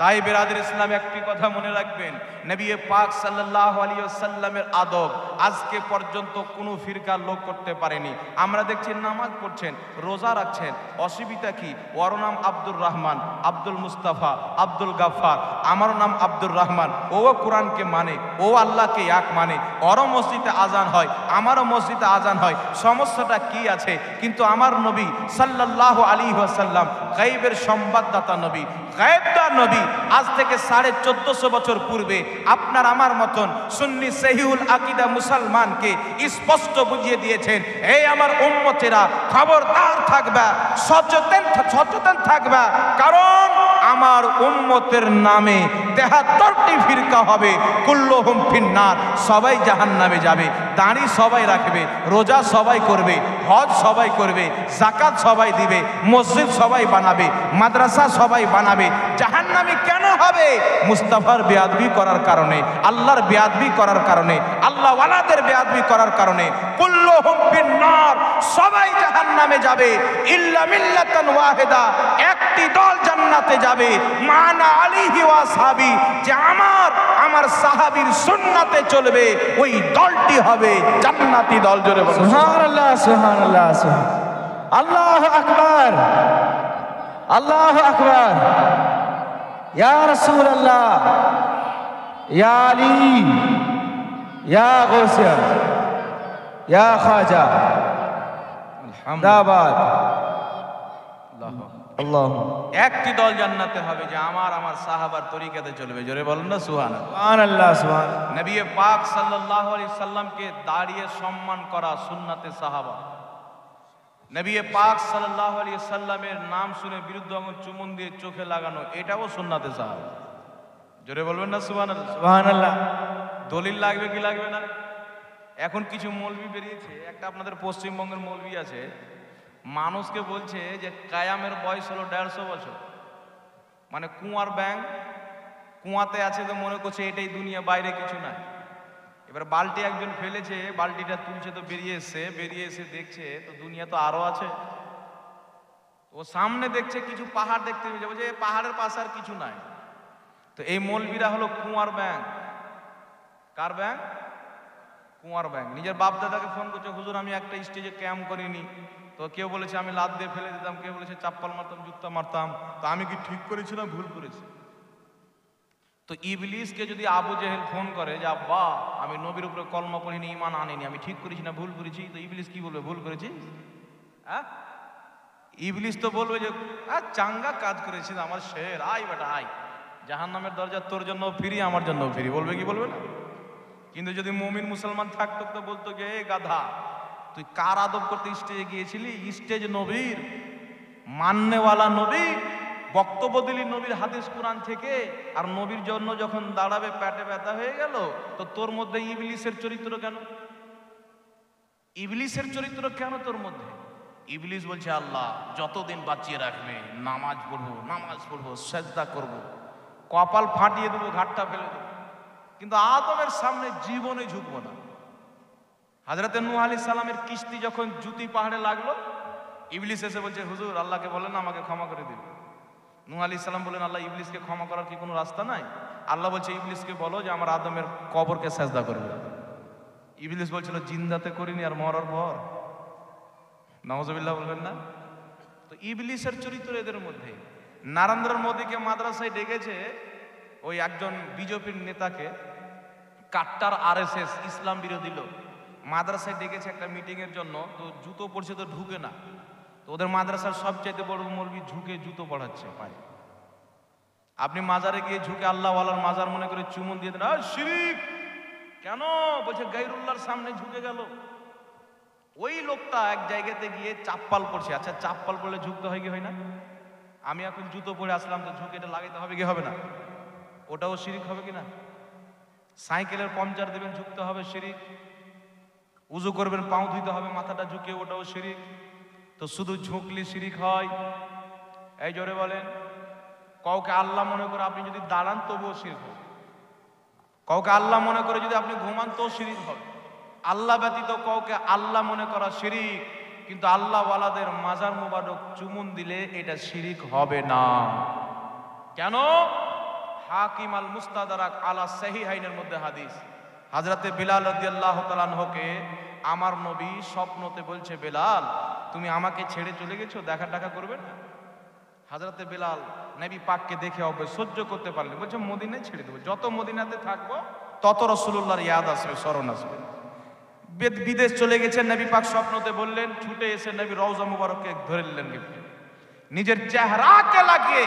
তাই বিরাদর ইসলাম একটি কথা মনে রাখবেন, নবী পাক সাল্লাল্লাহু আলাইহি ওয়াসাল্লামের আদব আজকে পর্যন্ত কোনো ফিরকার লোক করতে পারেনি। আমরা দেখছি নামাজ পড়ছেন, রোজা রাখছেন, অসুবিধা কি? ওর নাম আব্দুর রহমান, আব্দুল মুস্তাফা, আব্দুল গাফফার, আমারও নাম আব্দুর রহমান। ও কোরআনকে মানে, ও আল্লাহকে এক মানে, ওরও মসজিদে আজান হয়, আমারও মসজিদে আজান হয়। সমস্যাটা কি আছে? কিন্তু আমার নবী সাল্লাল্লাহু আলাইহি ওয়াসাল্লাম গায়বের সংবাদদাতা নবী, গায়বদার নবী। আজ থেকে 1450 বছর পূর্বে আপনার আমার মতন সুন্নি সহিহুল আকীদা মুসলমানকে স্পষ্ট বুঝিয়ে দিয়েছেন, এই আমার উম্মতেরা খবরদার থাকবা, সচেতন থাকবা, কারণ আমার উম্মতের নামে 73টি ফিরকা হবে, কুল্লুহুম ফিন্নার, সবাই জাহান্নামে যাবে। দাড়ি সবাই রাখবে, রোজা সবাই করবে, হজ সবাই করবে, যাকাত সবাই দিবে, মসজিদ সবাই বানাবে, মাদ্রাসা সবাই বানাবে। জাহান্নামী কেন হবে? মুস্তাফার বেয়াদবি করার কারণে, আল্লাহর বেয়াদবি করার কারণে, আল্লাহ ওয়ালাদের বেয়াদবি করার কারণে। কুল্লুহুম ফিন্নার, সবাই জাহান্নামে যাবে, ইল্লা মিল্লাতান ওয়াহিদা, একটি দল জান্নাতে যাবে। মানা আলাইহি ওয়া সাহাবী, যে আমার সাহাবীর সুন্নাতে চলবে, ওই দলটি হবে জান্নাতি দল। জোরে বলুন সুবহানাল্লাহ, সুবহানাল্লাহ, সুবহানাল্লাহ। আল্লাহু আকবার, আল্লাহু আকবার। ইয়া রাসূলুল্লাহ, ইয়া আলী, ইয়া গাউসিয়া, ইয়া খাজা, জিন্দাবাদ। আল্লাহ। একটি দল জান্নাতে হবে যে আমার সাহাবার তরিকাতে চলবে। জোরে বলুন না সুবহানাল্লাহ, সুবহানাল্লাহ, সুবহানাল্লাহ। নবী পাক সাল্লাল্লাহু আলাইহি সাল্লামকে দাঁড়িয়ে সম্মান করা সুন্নাতে সাহাবা। নবী পাক সাল্লাল্লাহু আলাইহি সাল্লামের নাম শুনে বিরুদ্ধ আঙুল চুমুন দিয়ে চোখে লাগানো, এটাও সুন্নাতে সাহাবা। জোরে বলবেন না সুবহানাল্লাহ, সুবহানাল্লাহ। দলিল লাগবে কি লাগবে না? এখন কিছু মৌলবি বেরিয়েছে, একটা আপনাদের পশ্চিমবঙ্গের মৌলবি আছে, মানুষকে বলছে যে কায়ামের বয়স হলো 150 বছর, মানে কুয়ার ব্যাং, কুয়াতে আছে তো মনে করছে এটাই দুনিয়া, বাইরে কিছু নাই। এবার বালতি একজন ফেলেছে, বালতিটা তুলছে তো বেরিয়ে এসে দেখছে তো দুনিয়া তো আরো আছে। ও সামনে দেখছে কিছু পাহাড় দেখতে পেয়েছে, বলছে পাহাড়ের পাশে আর কিছু নাই। তো এই মৌলবিরা হলো কুয়ার ব্যাং। কার ব্যাং? কুয়ার ব্যাং। নিজের বাপ দাদাকে ফোন করছে, হুজুর আমি একটা স্টেজে ক্যাম্প করিনি, তো কেউ বলেছে আমি লাত দিয়ে ফেলে দিতাম, কেউ বলেছে চাপ্পাল মারতাম, জুতা মারতাম, তো আমি কি ঠিক করেছি না ভুল করেছি? তো ইবলিসকে যদি আবু জেহেল ফোন করে যে আব্বা আমি নবীর উপরে কলমা পড়িনি, ঈমান আনিনি, আমি ঠিক করেছি না ভুল করেছি, তো ইবলিস কি বলবে? ভুল করেছি। হ্যাঁ, ইবলিস তো বলবে যে চাঙ্গা কাজ করেছিস, আমার শের, আয় বেটা আয়, জাহান্নামের দরজা তোর জন্য ফ্রি, আমার জন্য ফ্রি, বলবে কি বলবে না? কিন্তু যদি মুমিন মুসলমান থাকতো তো বলতো যে এ গাধা, তুই কার আদব করতে স্টেজে গিয়েছিলি? স্টেজ নবীর, মাননেওয়ালা নবী, বক্তব্য দিলি নবীর হাদিস কোরআন থেকে, আর নবীর জন্য যখন দাঁড়াবে পেটে ব্যথা হয়ে গেল, তো তোর মধ্যে ইবলিসের চরিত্র কেন? ইবলিসের চরিত্র কেন তোর মধ্যে? ইবলিস বলছে আল্লাহ যতদিন বাঁচিয়ে রাখবে নামাজ পড়বো, সেজদা করব, কপাল ফাটিয়ে দেবো, ঘাটটা ফেলে দেবো, কিন্তু আদমের সামনে জীবনে ঝুঁকবো না। হযরত নূহ আলাইহিস সালামের কিস্তি যখন জুতি পাহাড়ে লাগলো, ইবলিস এসে বলছে হুজুর আল্লাহকে বলেন আমাকে ক্ষমা করে দিন। নূহ আলাইহিস সালাম বলেন আল্লাহ ইবলিসকে ক্ষমা করার কি কোনো রাস্তা নাই? আল্লাহ বলছে ইবলিসকে বলো যে আমার আদমের কবরকে সেজদা করবে। ইবলিস বলছিল জিন্দাতে করিনি আর মরার পর, নাউজুবিল্লাহ বলবেন না? তো তো ইবলিসের চরিত্র এদের মধ্যে। নরেন্দ্র মোদীকে মাদ্রাসায় ডেকেছে ওই একজন বিজেপির নেতাকে, কাট্টার আরএসএস ইসলাম বিরোধী লোক, মাদ্রাসায় ডেকেছে একটা মিটিং এর জন্য। তো জুতো পরছে তো ঢুকে না, তো ওদের মাদ্রাসার সবচাইতে বড় মৌলবি ঝুঁকে জুতো পড়াচ্ছে পায়ে। আপনি মাজারে গিয়ে ঝুঁকে আল্লাহওয়ালার মাজার মনে করে চুমন দিয়ে দেন, শিরিক কেন বলছে, গায়রুল্লাহর সামনে ঝুঁকে গেল। ওই লোকটা এক জায়গাতে গিয়ে চাপ্পাল পড়ছে। আচ্ছা চাপ্পাল পড়লে ঝুঁকতে হয় কি হয় না? আমি এখন জুতো পরে আসলাম, তো ঝুঁকে এটা লাগাইতে হবে কি হবে না? ওটাও শিরিক হবে কিনা? সাইকেলের পাংচার দেবেন, ঝুঁকতে হবে, শিরিক। উজু করবেন, পাও ধুইতে হবে, মাথাটা ঝুঁকে, ওটাও শিরিক। তো শুধু ঝুঁকলি শিরিক হয়? এই জোরে বলেন। কাউকে আল্লাহ মনে করে আপনি যদি দাঁড়ান তবুও শিরিক হবে। কাউকে আল্লাহ মনে করে যদি আপনি ঘুমান তো শিরিক হবে। আল্লাহ ব্যতীত কাউকে আল্লাহ মনে করা শিরিক, কিন্তু আল্লাহ ওয়ালাদের মাজার মুবারক চুমুন দিলে এটা শিরিক হবে না। কেন? হাকিম আল মুস্তাদরাক আলা সহিহাইনের মধ্যে হাদিস, হযরতে বিলাল রাদিয়াল্লাহু তাআলা আনহুকে আমার নবী স্বপ্নতে বলছে, বেলাল তুমি আমাকে ছেড়ে চলে গেছো, দেখা টাকা করবে না? হযরতে বিলাল নবী পাককে দেখে সহ্য করতে পারলেন, বলছে মদিনায় ছেড়ে দেবো, যত মদিনাতে থাকবো তত রাসূলুল্লাহর ইয়াদ আসবে, স্মরণ আসবে। বিদেশ চলে গেছেন, নবী পাক স্বপ্নতে বললেন, ছুটে এসে নবী রওজা মুবারককে ধরে নিলেন, নিজের চেহারাকে লাগিয়ে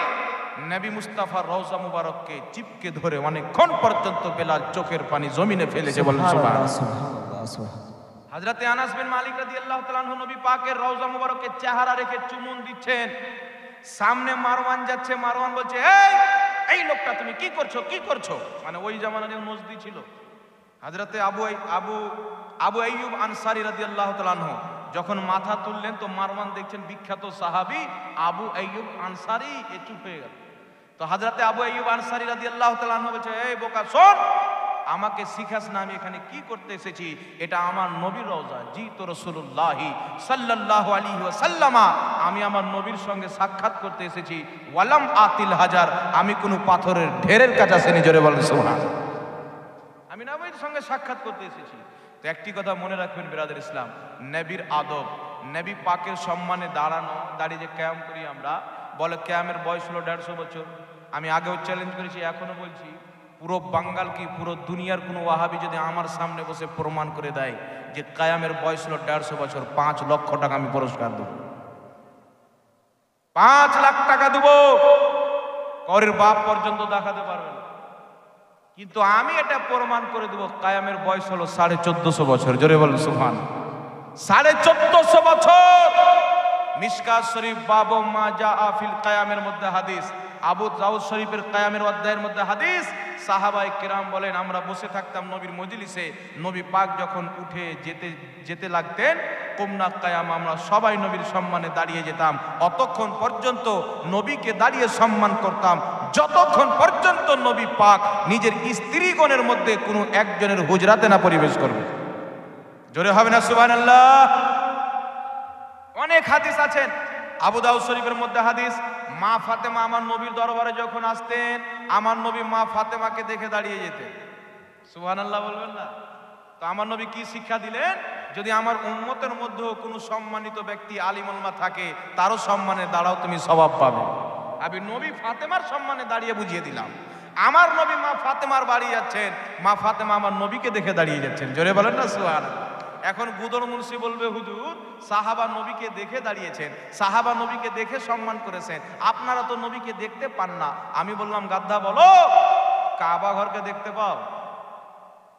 নবী মুস্তাফার রওজা মুবারককে চিপকে ধরে অনেকক্ষণ পর্যন্ত বেলাল চোখের পানি জমিনে ফেলেছে, বলেন সুবহানাল্লাহ। হযরতে আনাস বিন মালিক রাদিয়াল্লাহু তাআলা আনহু নবী পাকের রওজা মুবারকের চেহারা রেখে চুমুন দিচ্ছেন। সামনে মারওয়ান যাচ্ছে, মারওয়ান বলছে, এই লোকটা তুমি কি করছো, কি করছো? মানে ওই জামানায় যে নজদি ছিল। হযরতে আবু আইয়ুব আনসারী রাদিয়াল্লাহু তাআলা আনহু যখন মাথা তুললেন, তো মারওয়ান দেখছেন বিখ্যাত সাহাবী আবু আইয়ুব আনসারী, এ চুপ হয়ে গেল। তো হযরতে আবু আইয়ুব আনসারী রাদিয়াল্লাহু তাআলা আনহু বলছে, এই বোকা শোন, আমাকে শিখাস না আমি এখানে কি করতে এসেছি? এটা আমার নবীর রওজা, জি তো রাসূলুল্লাহি সাল্লাল্লাহু আলাইহি ওয়াসাল্লামা, আমি আমার নবীর সঙ্গে সাক্ষাৎ করতে এসেছি। ওয়ালাম আতিল হাজার, আমি কোনো পাথরের ঢেরের কাছে আসেনি, জোরে বলেন সুবহানাল্লাহ। আমি নবীর সঙ্গে সাক্ষাৎ করতে এসেছি। তো একটি কথা মনে রাখবেন বিরাদর ইসলাম, নবীর আদব, নবী পাকের সম্মানে দাঁড়ানো, দাঁড়িয়ে যে ক্যাম করি আমরা, বলে ক্যামের বয়স হলো 150 বছর। আমি আগেও চ্যালেঞ্জ করেছি, এখনো বলছি, পুরো বাঙ্গাল কি পুরো দুনিয়ার কোনো ওয়াহাবি যদি আমার সামনে বসে প্রমাণ করে দেয় যে কায়ামের বয়স হলো 150 বছর, 5 লক্ষ টাকা আমি পুরস্কার দেব, 5 লাখ টাকা দেব। করের বাপ পর্যন্ত দেখাতে পারবে না, কিন্তু আমি এটা প্রমাণ করে দেব কায়ামের বয়স হলো 1450 বছর, জোরে বলেন সুবহানাল্লাহ। 1450 বছর। মিশকাত শরীফ বাবু মা জাআ ফিল কায়ামের মধ্যে হাদিস, আবু দাউদ শরীফের কায়ামের অধ্যায়ের মধ্যে হাদিস, সাহাবায়ে কেরাম বলেন, আমরা বসে থাকতাম নবীর মজলিসে, নবী পাক যখন উঠে যেতে লাগতেন, কুমনা কায়াম, আমরা সবাই নবীর সম্মানে দাঁড়িয়ে যেতাম। অতক্ষণ পর্যন্ত নবীকে দাঁড়িয়ে সম্মান করতাম যতক্ষণ পর্যন্ত নবী পাক নিজের স্ত্রীগণের মধ্যে কোনো একজনের হুজরাতে না পরিবেশ করবে, জোরে হবে না সুবহানাল্লাহ। অনেক হাদিস আছেন, আবু দাউদ শরীফের মধ্যে হাদিস, মা ফাতেমা আমার নবীর দরবারে যখন আসতেন, আমার নবী মা ফাতেমাকে দেখে দাঁড়িয়ে যেতেন, সুবহানাল্লাহ বলবেন না? তো আমার নবী কি শিক্ষা দিলেন? যদি আমার উম্মতের মধ্যেও কোনো সম্মানিত ব্যক্তি আলিম উলামা থাকে, তারও সম্মানে দাঁড়াও, তুমি সওয়াব পাবে। আমি নবী ফাতেমার সম্মানে দাঁড়িয়ে বুঝিয়ে দিলাম। আমার নবী মা ফাতেমার বাড়ি যাচ্ছেন, মা ফাতেমা আমার নবীকে দেখে দাঁড়িয়ে যাচ্ছেন, জোরে বলেন না সুবহানাল্লাহ। এখন গুদর মুন্সি বলবে, হুজুর সাহাবা নবীকে দেখে দাঁড়িয়েছেন, সাহাবা নবীকে দেখে সম্মান করেছেন, আপনারা তো নবীকে দেখতে পান না। আমি বললাম, গাদ্দা বলো, কাবা ঘরকে দেখতে পাও?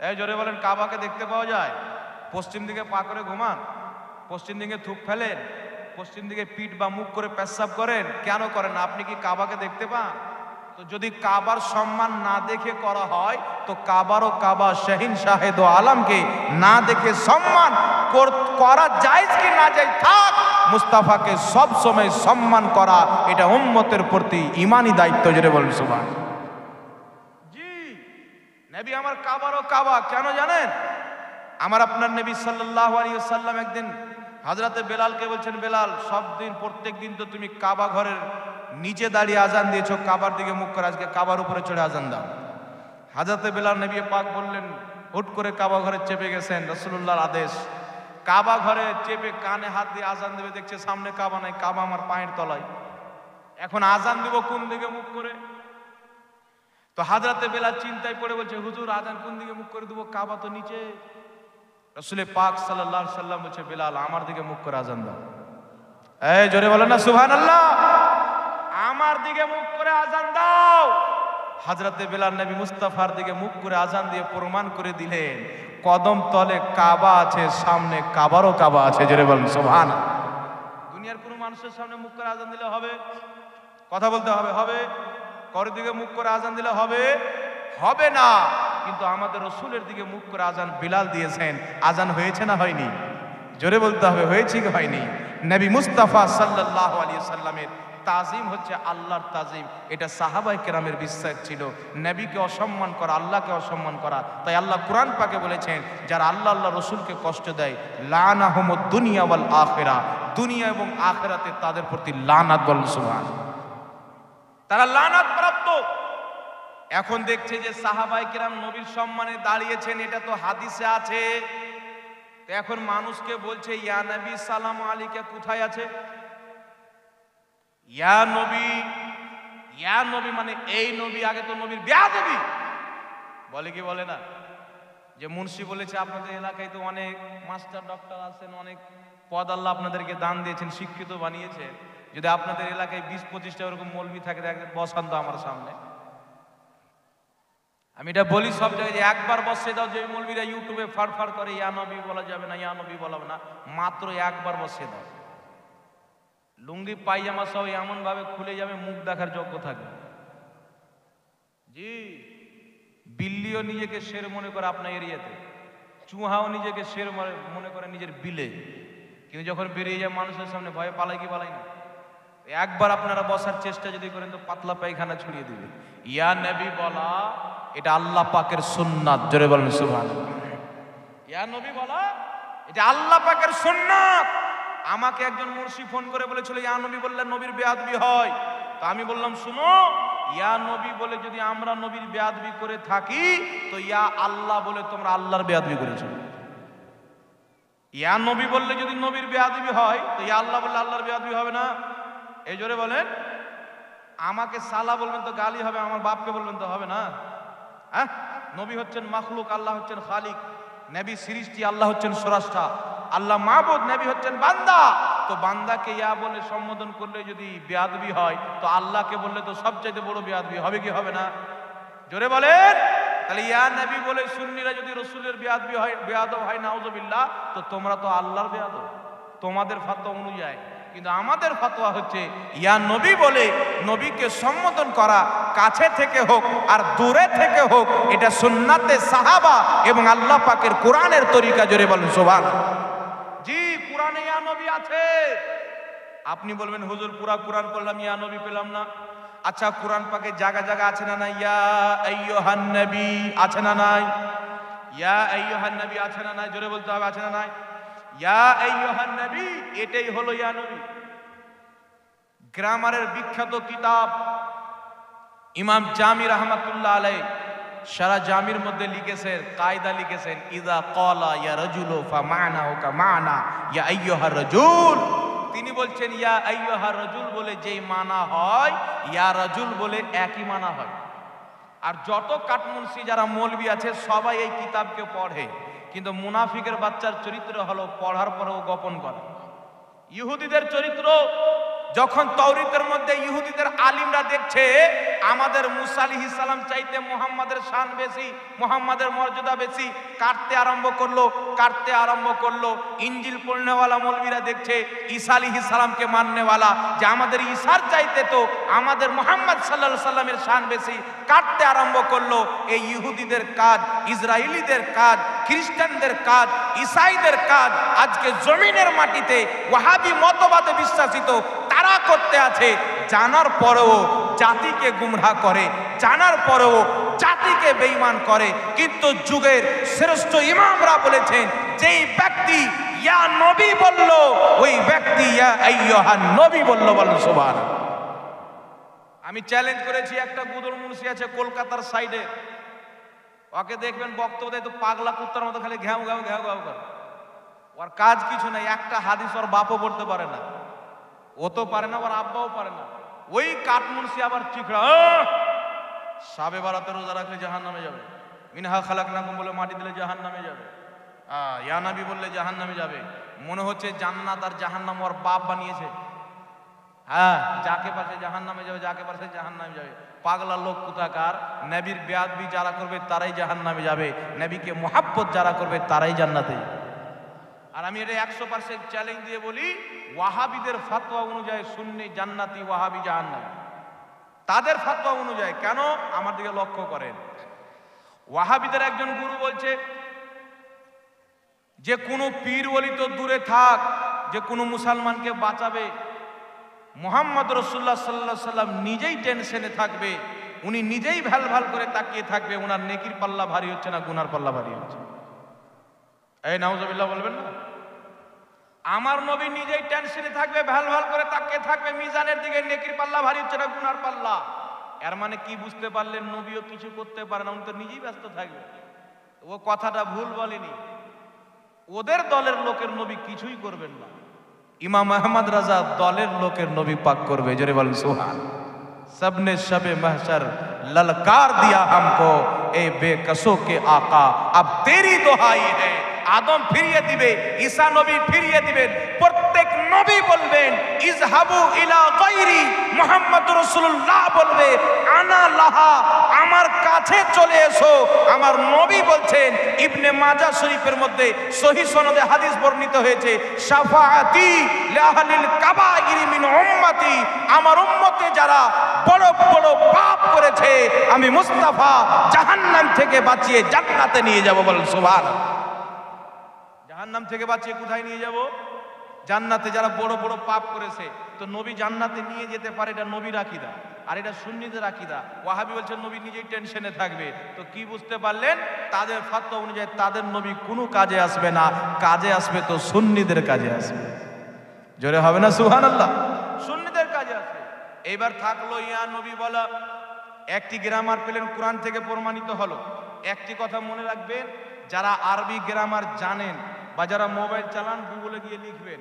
এই জোরে বলেন, কাবাকে দেখতে পাওয়া যায়? পশ্চিম দিকে পা করে ঘুমান, পশ্চিম দিকে থুক ফেলেন, পশ্চিম দিকে পিঠ বা মুখ করে পেশাব করেন, কেন করেন? আপনি কি কাবাকে দেখতে পান? তো যদি কাবার সম্মান না দেখে করা হয়, তো কাবারও কাবা শাহিন শাহেদ আলমকে না দেখে সম্মান করা জায়েজ কি না জায়েজ থাক, মুস্তাফাকে সব সময় সম্মান করা এটা উম্মতের প্রতি ঈমানি দায়িত্ব, জোরে বলেন সুবহানাল্লাহ। জি, নবী আমার কাবারও কাবা, কেন জানেন? আমার আপনার নবী সাল্লাল্লাহু আলাইহি ওয়াসাল্লাম একদিন হযরতে বেলালকে বলছেন, বেলাল সব দিন প্রত্যেক দিন তো তুমি কাবা ঘরের নিচে দাঁড়িয়ে আজান দিয়েছো, কাবার দিকে মুখ করে, আজকে কাবার উপরে চড়ে আজান দাও। হযরতে বেলাল নবী পাক বললেন, হুট করে কাবা ঘরে চেপে গেছেন, রাসূলুল্লাহর আদেশ, কাবা ঘরে চেপে কানে হাত দিয়ে আজান দেবে, দেখছে সামনে কাবা নাই, কাবা আমার পায়ের তলায়। এখন আজান দিব কোন দিকে মুখ করে? তো হাজরাতে বেলাল চিন্তায় পড়ে বলছে, হুজুর আজান কোন দিকে মুখ করে দেবো? কাবা তো নিচে। রাসূল পাক সাল্লাল্লাহু আলাইহি সাল্লাম বলছে, বেলাল আমার দিকে মুখ করে আজান দাও। এই জোরে বলেন না সুবহানাল্লাহ। আমার দিকে মুখ করে আজান দাও। হাজরাতে বেলাল নবী মুস্তাফার দিকে মুখ করে আজান দিয়ে প্রমাণ করে দিলেন, কদম তলে কাবা আছে, সামনে কাবারও কাবা আছে। জোরে বলেন সুবহানাল্লাহ। দুনিয়ার কোনো মানুষের সামনে মুখ করে আজান দিলে হবে? কথা বলতে হবে, হবে? কারোর দিকে মুখ করে আজান দিলে হবে? হবে না। কিন্তু আমাদের রসুলের দিকে মুখ করে আজান বিলাল দিয়েছেন, আজান হয়েছে না হয়নি? জোরে বলতে হবে, হয়েছে কি হয়নি? নবী মুস্তাফা সাল্লাল্লাহু আলাইহি সাল্লামের তাজিম হচ্ছে আল্লাহর তাজিম। এটা সাহাবায়ে কেরামের বিশ্বাস ছিল। নবীকে অসম্মান করা আল্লাহকে অসম্মান করা। তাই আল্লাহ কোরআন পাকে বলেছেন, যারা আল্লাহ আল্লাহ রসুলকে কষ্ট দেয়, লানাহুমুদ দুনিয়া ওয়াল আখিরা, দুনিয়া এবং আখিরাতে তাদের প্রতি লানাত। বলেন সুবহানাল্লাহ। তারা লানাত প্রাপ্ত। এখন দেখছে যে সাহাবায়ে কেরাম নবীর সম্মানে দাঁড়িয়েছেন, এটা তো হাদিসে আছে। তো এখন মানুষকে বলছে, ইয়া নবী সালাম আলাইকা কোথায় আছে? ইয়া নবী, ইয়া নবী মানে এই নবী। আগে তো নবীর বেয়াদবি বলে কি বলে না? যে মুন্সি বলেছে, আপনাদের এলাকায় তো অনেক মাস্টার ডক্টর আছেন, অনেক পদ আল্লাহ আপনাদেরকে দান দিয়েছেন, শিক্ষিত বানিয়েছেন। যদি আপনাদের এলাকায় 20-25টা ওরকম মৌলবি থাকে, বসান তো আমার সামনে। আমি এটা বলি সব জায়গায়, যে একবার বসে দাও। যে মৌলবীরা ইউটিউবে ফাড় করে, ইয়া নবী বলা যাবে না, ইয়া নবী বলা না, মাত্র একবার বসে দাও। লুঙ্গি পায়জামা সব এমন ভাবে খুলে যাবে, মুখ দেখার যোগ্য থাকবে। জি, বিল্লিও নিজেকে শের মনে করে আপনার এরিয়াতে, চুহাও নিজেকে শের মনে করে নিজের বিলে, কিন্তু যখন বেরিয়ে যায় মানুষের সামনে ভয়ে পালায় কি পালায় না। একবার আপনারা বসার চেষ্টা যদি করেন তো পাতলা পায়খানা ছড়িয়ে দিবে। ইয়া নবী বলা এটা আল্লাহ পাকের সুন্নাত। জোরে বলেন সুবহানাল্লাহ। ইয়া নবী বলা এটা আল্লাহ পাকের সুন্নাত। আমাকে একজন মুর্শি ফোন করে বলেছিল, ইয়া নবী বললে নবীর বেয়াদবি হয়। তো আমি বললাম, শুনো, ইয়া নবী বলে যদি আমরা নবীর বেয়াদবি করে থাকি, তো ইয়া আল্লাহ বলে তোমরা আল্লাহর বেয়াদবি করেছো। ইয়া নবী বললে যদি নবীর বেয়াদবি হয়, তো ইয়া আল্লাহ বললে আল্লাহর বেয়াদবি হবে না? এই জোরে বলেন। আমাকে সালা বলবেন তো গালি হবে, আমার বাপকে বলবেন তো হবে না? হ্যাঁ, নবী হচ্ছেন মাখলুক, আল্লাহ হচ্ছেন খালিক। নবী সৃষ্টি, আল্লাহ হচ্ছেন স্রষ্টা। আল্লাহ মাবুদ, নবী হচ্ছেন বান্দা। তো বান্দাকে ইয়া বলে সম্বোধন করলে যদি বেয়াদবি হয়, তো আল্লাহকে বললে তো সবচাইতে বড় বেয়াদবি হবে কি হবে না? জোরে বলেন। তাহলে ইয়া নবী বলে সুন্নিরা যদি রসুলের বেয়াদবি হয়, বেয়াদব হয়, নাউজুবিল্লাহ, তো তোমরা তো আল্লাহর বেয়াদব তোমাদের ফাতোয়া অনুযায়ী। কিন্তু আমাদের ফাতোয়া হচ্ছে ইয়া নবী বলে নবীকে সম্বোধন করা, কাছে থেকে হোক আর দূরে থেকে হোক, এটা সুন্নাতে সাহাবা এবং আল্লাহ পাকের কোরআনের তরিকা। জোরে বলেন সুবহানাল্লাহ। জি, কোরআনে ইয়া নবী আছে। আপনি বলবেন, হুজুর পুরা কোরআন পড়লাম, ইয়া নবী পেলাম না। আচ্ছা, কোরআন পাকে জায়গা জায়গা আছে না নাই? ইয়া আইয়ুহান নবী আছে না নাই? ইয়া আইয়ুহান নবী আছে না নাই? জোরে বলতে হবে, আছে না নাই? ইয়া আইয়ুহান নবী, এটাই হলো ইয়া নবী। গ্রামারের বিখ্যাত কিতাব ইমাম জামি রাহমাতুল্লাহ আলাইহি সারা জামির মধ্যে লিখেছেন, কায়দা লিখেছেন, ইযা ক্বালা ইয়া রাজুলু ফামানাহু কামানা ইয়া আইয়ুহার রাজুল। তিনি বলছেন, ইয়া আইয়ুহার রাজুল বলে যেই মানা হয়, ইয়া রাজুল বলে একই মানা হয়। আর যত কাটমুনসি যারা মৌলবি আছে সবাই এই কিতাবকে পড়ে, কিন্তু মুনাফিকের বাচ্চার চরিত্র হলো পড়ার পরেও গোপন করে। ইহুদিদের চরিত্র, যখন তাওরীতের মধ্যে ইহুদিদের আলিমরা দেখছে আমাদের মুসা আলাইহিস সালাম চাইতে মুহাম্মাদের শান বেশি, মুহাম্মাদের মর্যাদা বেশি, কাটতে আরম্ভ করলো। ইনজিল পড়নেওয়ালা মৌলবীরা দেখছে ঈসা আলাইহিস সালামকে মাননেওয়ালা, যে আমাদের ঈসার চাইতে তো আমাদের মুহাম্মদ সাল্লাল্লাহু আলাইহি সাল্লামের শান বেশি, কাটতে আরম্ভ করলো। এই ইহুদিদের কাজ, ইসরায়েলিদের কাজ, খ্রিস্টানদের কাজ, ঈসাইদের কাজ আজকে জমিনের মাটিতে ওয়াহাবি মতবাদে বিশ্বাসিত তারা করতে আছে। জানার পরেও জাতিকে গুমরাহ করে, জানার পরেও জাতিকে বেঈমান করে। কিন্তু যুগের শ্রেষ্ঠ ইমামরা বলেছেন, যেই ব্যক্তি ইয়া নবী বলল, ওই ব্যক্তি ইয়া আইয়ুহান নবী বলল। বলেন সুবহানাল্লাহ। আমি চ্যালেঞ্জ করেছি, একটা গুদর মুন্সি আছে কলকাতার সাইডে, ওকে দেখবেন বক্তব্য দেয় তো পাগলা কুত্তার মতো খালি ঘ্যাও ঘ্যাও ঘ্যাও ঘ্যাও করে। ওর কাজ কিছু নাই, একটা হাদিস ওর বাপও পড়তে পারে না, ও তো পারে না, ওর আব্বাও পারে না। ওই কাঠমুন্সি আবার চিকড়া, সাবে বারাতে রোজা রাখলে জাহান্নামে যাবে, মিনহা খালাকনাকুম বলে মাটি দিলে জাহান্নামে যাবে, ইয়া নবী বললে জাহান্নামে যাবে। মনে হচ্ছে জান্নাত আর জাহান্নাম ওর বাপ বানিয়েছে। হ্যাঁ, যাকে পাশে জাহান্নামে যাবে, যাকে পাশে জাহান্নামে যাবে। পাগলা লোক কোথাকার। নবীর বেয়াদবি যারা করবে তারাই জাহান্নামে যাবে, নবীকে মুহাব্বত যারা করবে তারাই জান্নাতে যাবে। আর আমি এটা 100% চ্যালেঞ্জ দিয়ে বলি, ওয়াহাবিদের ফতোয়া অনুযায়ী সুন্নি জান্নাতি, ওয়াহাবি জাহান্নামী। তাদের ফতোয়া অনুযায়ী। কেন? আমার দিকে লক্ষ্য করেন। ওয়াহাবিদের একজন গুরু বলছে যে কোনো পীর ওলি তো দূরে থাক, যে কোনো মুসলমানকে বাঁচাবে, মুহাম্মদ রাসূলুল্লাহ সাল্লাল্লাহু আলাইহি সাল্লাম নিজেই টেনশনে থাকবে, উনি নিজেই ভ্যাল ভ্যাল করে তাকিয়ে থাকবে, ওনার নেকির পাল্লা ভারী হচ্ছে না গুনার পাল্লা ভারী হচ্ছে। এই নাউজুবিল্লাহ বলবেন না? আমার নবী নিজেই টেনশনে থাকবে, ভ্যাল ভ্যাল করে তাকিয়ে থাকবে, মিজানের দিকে নেকির পাল্লা ভারী হচ্ছে না গুনার পাল্লা। এর মানে কি বুঝতে পারলেন? নবীও কিছু করতে পারে না, উনি তো নিজেই ব্যস্ত থাকবে। ও কথাটা ভুল বলেনি। ওদের দলের লোকের নবী কিছুই করবেন না, ইমাম আহমদ রাজা দলের লোকের নবী পাক করবে। জোরে বলেন সুবহান। सबने शबे महशर ललकार दिया हमको, ए बेकसों के आका अब तेरी दोहाई है। আদম ফিরিয়ে দিবে, ঈসা নবী ফিরিয়ে দিবেন, প্রত্যেক নবী বলবেন ইজহাবু ইলা গায়রি, মুহাম্মদ রাসূলুল্লাহ বলবে আনা লাহা, আমার কাছে চলে এসো। আমার নবী বলছেন, ইবনে মাজাহ শরীফের মধ্যে সহিহ সনদে হাদিস বর্ণিত হয়েছে, শাফাআতি লিআহলিল কাবাইরি মিন উম্মতি, আমার উম্মতে যারা বড় বড় পাপ করেছে আমি মুস্তাফা জাহান্নাম থেকে বাঁচিয়ে জান্নাতে নিয়ে যাব। বলেন সুবহানাল্লাহ। জাহান্নাম থেকে বাঁচিয়ে কোথায় নিয়ে যাব? জান্নাতে। যারা বড় বড় পাপ করেছে তো নবী জান্নাতে নিয়ে যেতে পারে, এটা নবীর আকীদা, আর এটা সুন্নিদের আকীদা। ওয়াহাবি বলছেন নবী নিজেই টেনশনে থাকবে। তো কি বুঝতে পারলেন? তাদের ফতোয়া অনুযায়ী তাদের নবী কোনো কাজে আসবে না, কাজে আসবে তো সুন্নিদের কাজে আসবে। জোরে হবে না সুবহানাল্লাহ? সুন্নিদের কাজে আসবে। এইবার থাকলো ইয়া নবী বলা, একটি গ্রামার পেলেন, কোরআন থেকে প্রমাণিত হলো। একটি কথা মনে রাখবেন, যারা আরবি গ্রামার জানেন বা যারা মোবাইল চালান, গুগলে গিয়ে লিখবেন,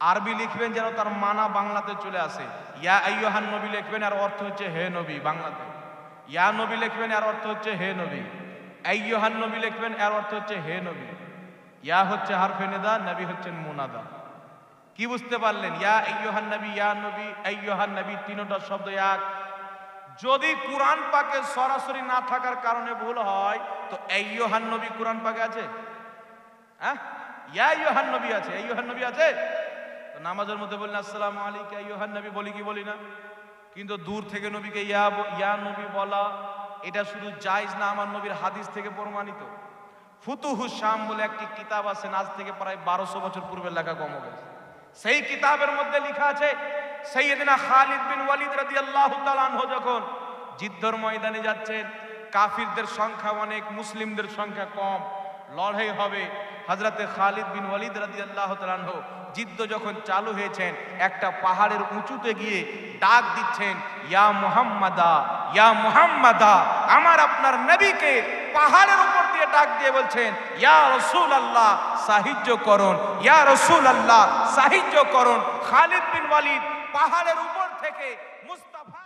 আরবি লিখবেন যেন তার মানা বাংলাতে চলে আসে। ইয়া আইয়ুহান নবী লিখবেন, আর অর্থ হচ্ছে হে নবী বাংলাতে। ইয়া নবী লিখবেন, আর অর্থ হচ্ছে হে নবী। আইয়ুহান নবী লিখবেন, আর অর্থ হচ্ছে হে নবী। ইয়া হচ্ছে হারফে নিদা, নবী হচ্ছেন মুনাদা। কি বুঝতে পারলেন? ইয়া আইয়ুহান নবী, ইয়া নবী, আইয়ুহান নবী, তিনটা শব্দ এক। যদি কোরআন পাকে সরাসরি না থাকার কারণে ভুল হয় তো আইয়ুহান নবী কোরআন পাকে আছে? হ্যাঁ, ইয়া আইয়ুহান নবী আছে, আইয়ুহান নবী আছে। তো নামাজের মধ্যে বললেন আসসালামু আলাইকা আইয়ুহান নবী, বলি কি বলি না? কিন্তু দূর থেকে নবীকে ইয়া নবী বলা এটা শুধু জায়েজ না, আমার নবীর হাদিস থেকে প্রমাণিত। ফুতুহুস শাম বলে একটি কিতাব আছে, আজ থেকে প্রায় 1200 বছর পূর্বে লেখা, কম গেছে। সেই কিতাবের মধ্যে লেখা আছে, সাইয়েদনা খালিদ বিন ওয়ালিদ রাদিয়াল্লাহু তাআলা আনহু যখন যুদ্ধের ময়দানে যাচ্ছেন, কাফিরদের সংখ্যা অনেক, মুসলিমদের সংখ্যা কম, লড়াই হবে। হযরতে খালিদ বিন ওয়ালিদ রাদিয়াল্লাহু তাআলা আনহু যুদ্ধ যখন চালু হয়েছেন, একটা পাহাড়ের উঁচুতে গিয়ে ডাক দিচ্ছেন, ইয়া মুহাম্মাদা, ইয়া মুহাম্মাদা, আমার আপনার নবীকে পাহাড়ের উপর দিয়ে ডাক দিয়ে বলছেন, ইয়া রাসূলুল্লাহ সাহায্য করুন, ইয়া রাসূলুল্লাহ সাহায্য করুন। খালিদ বিন ওয়ালিদ পাহাড়ের উপর থেকে মুস্তাফা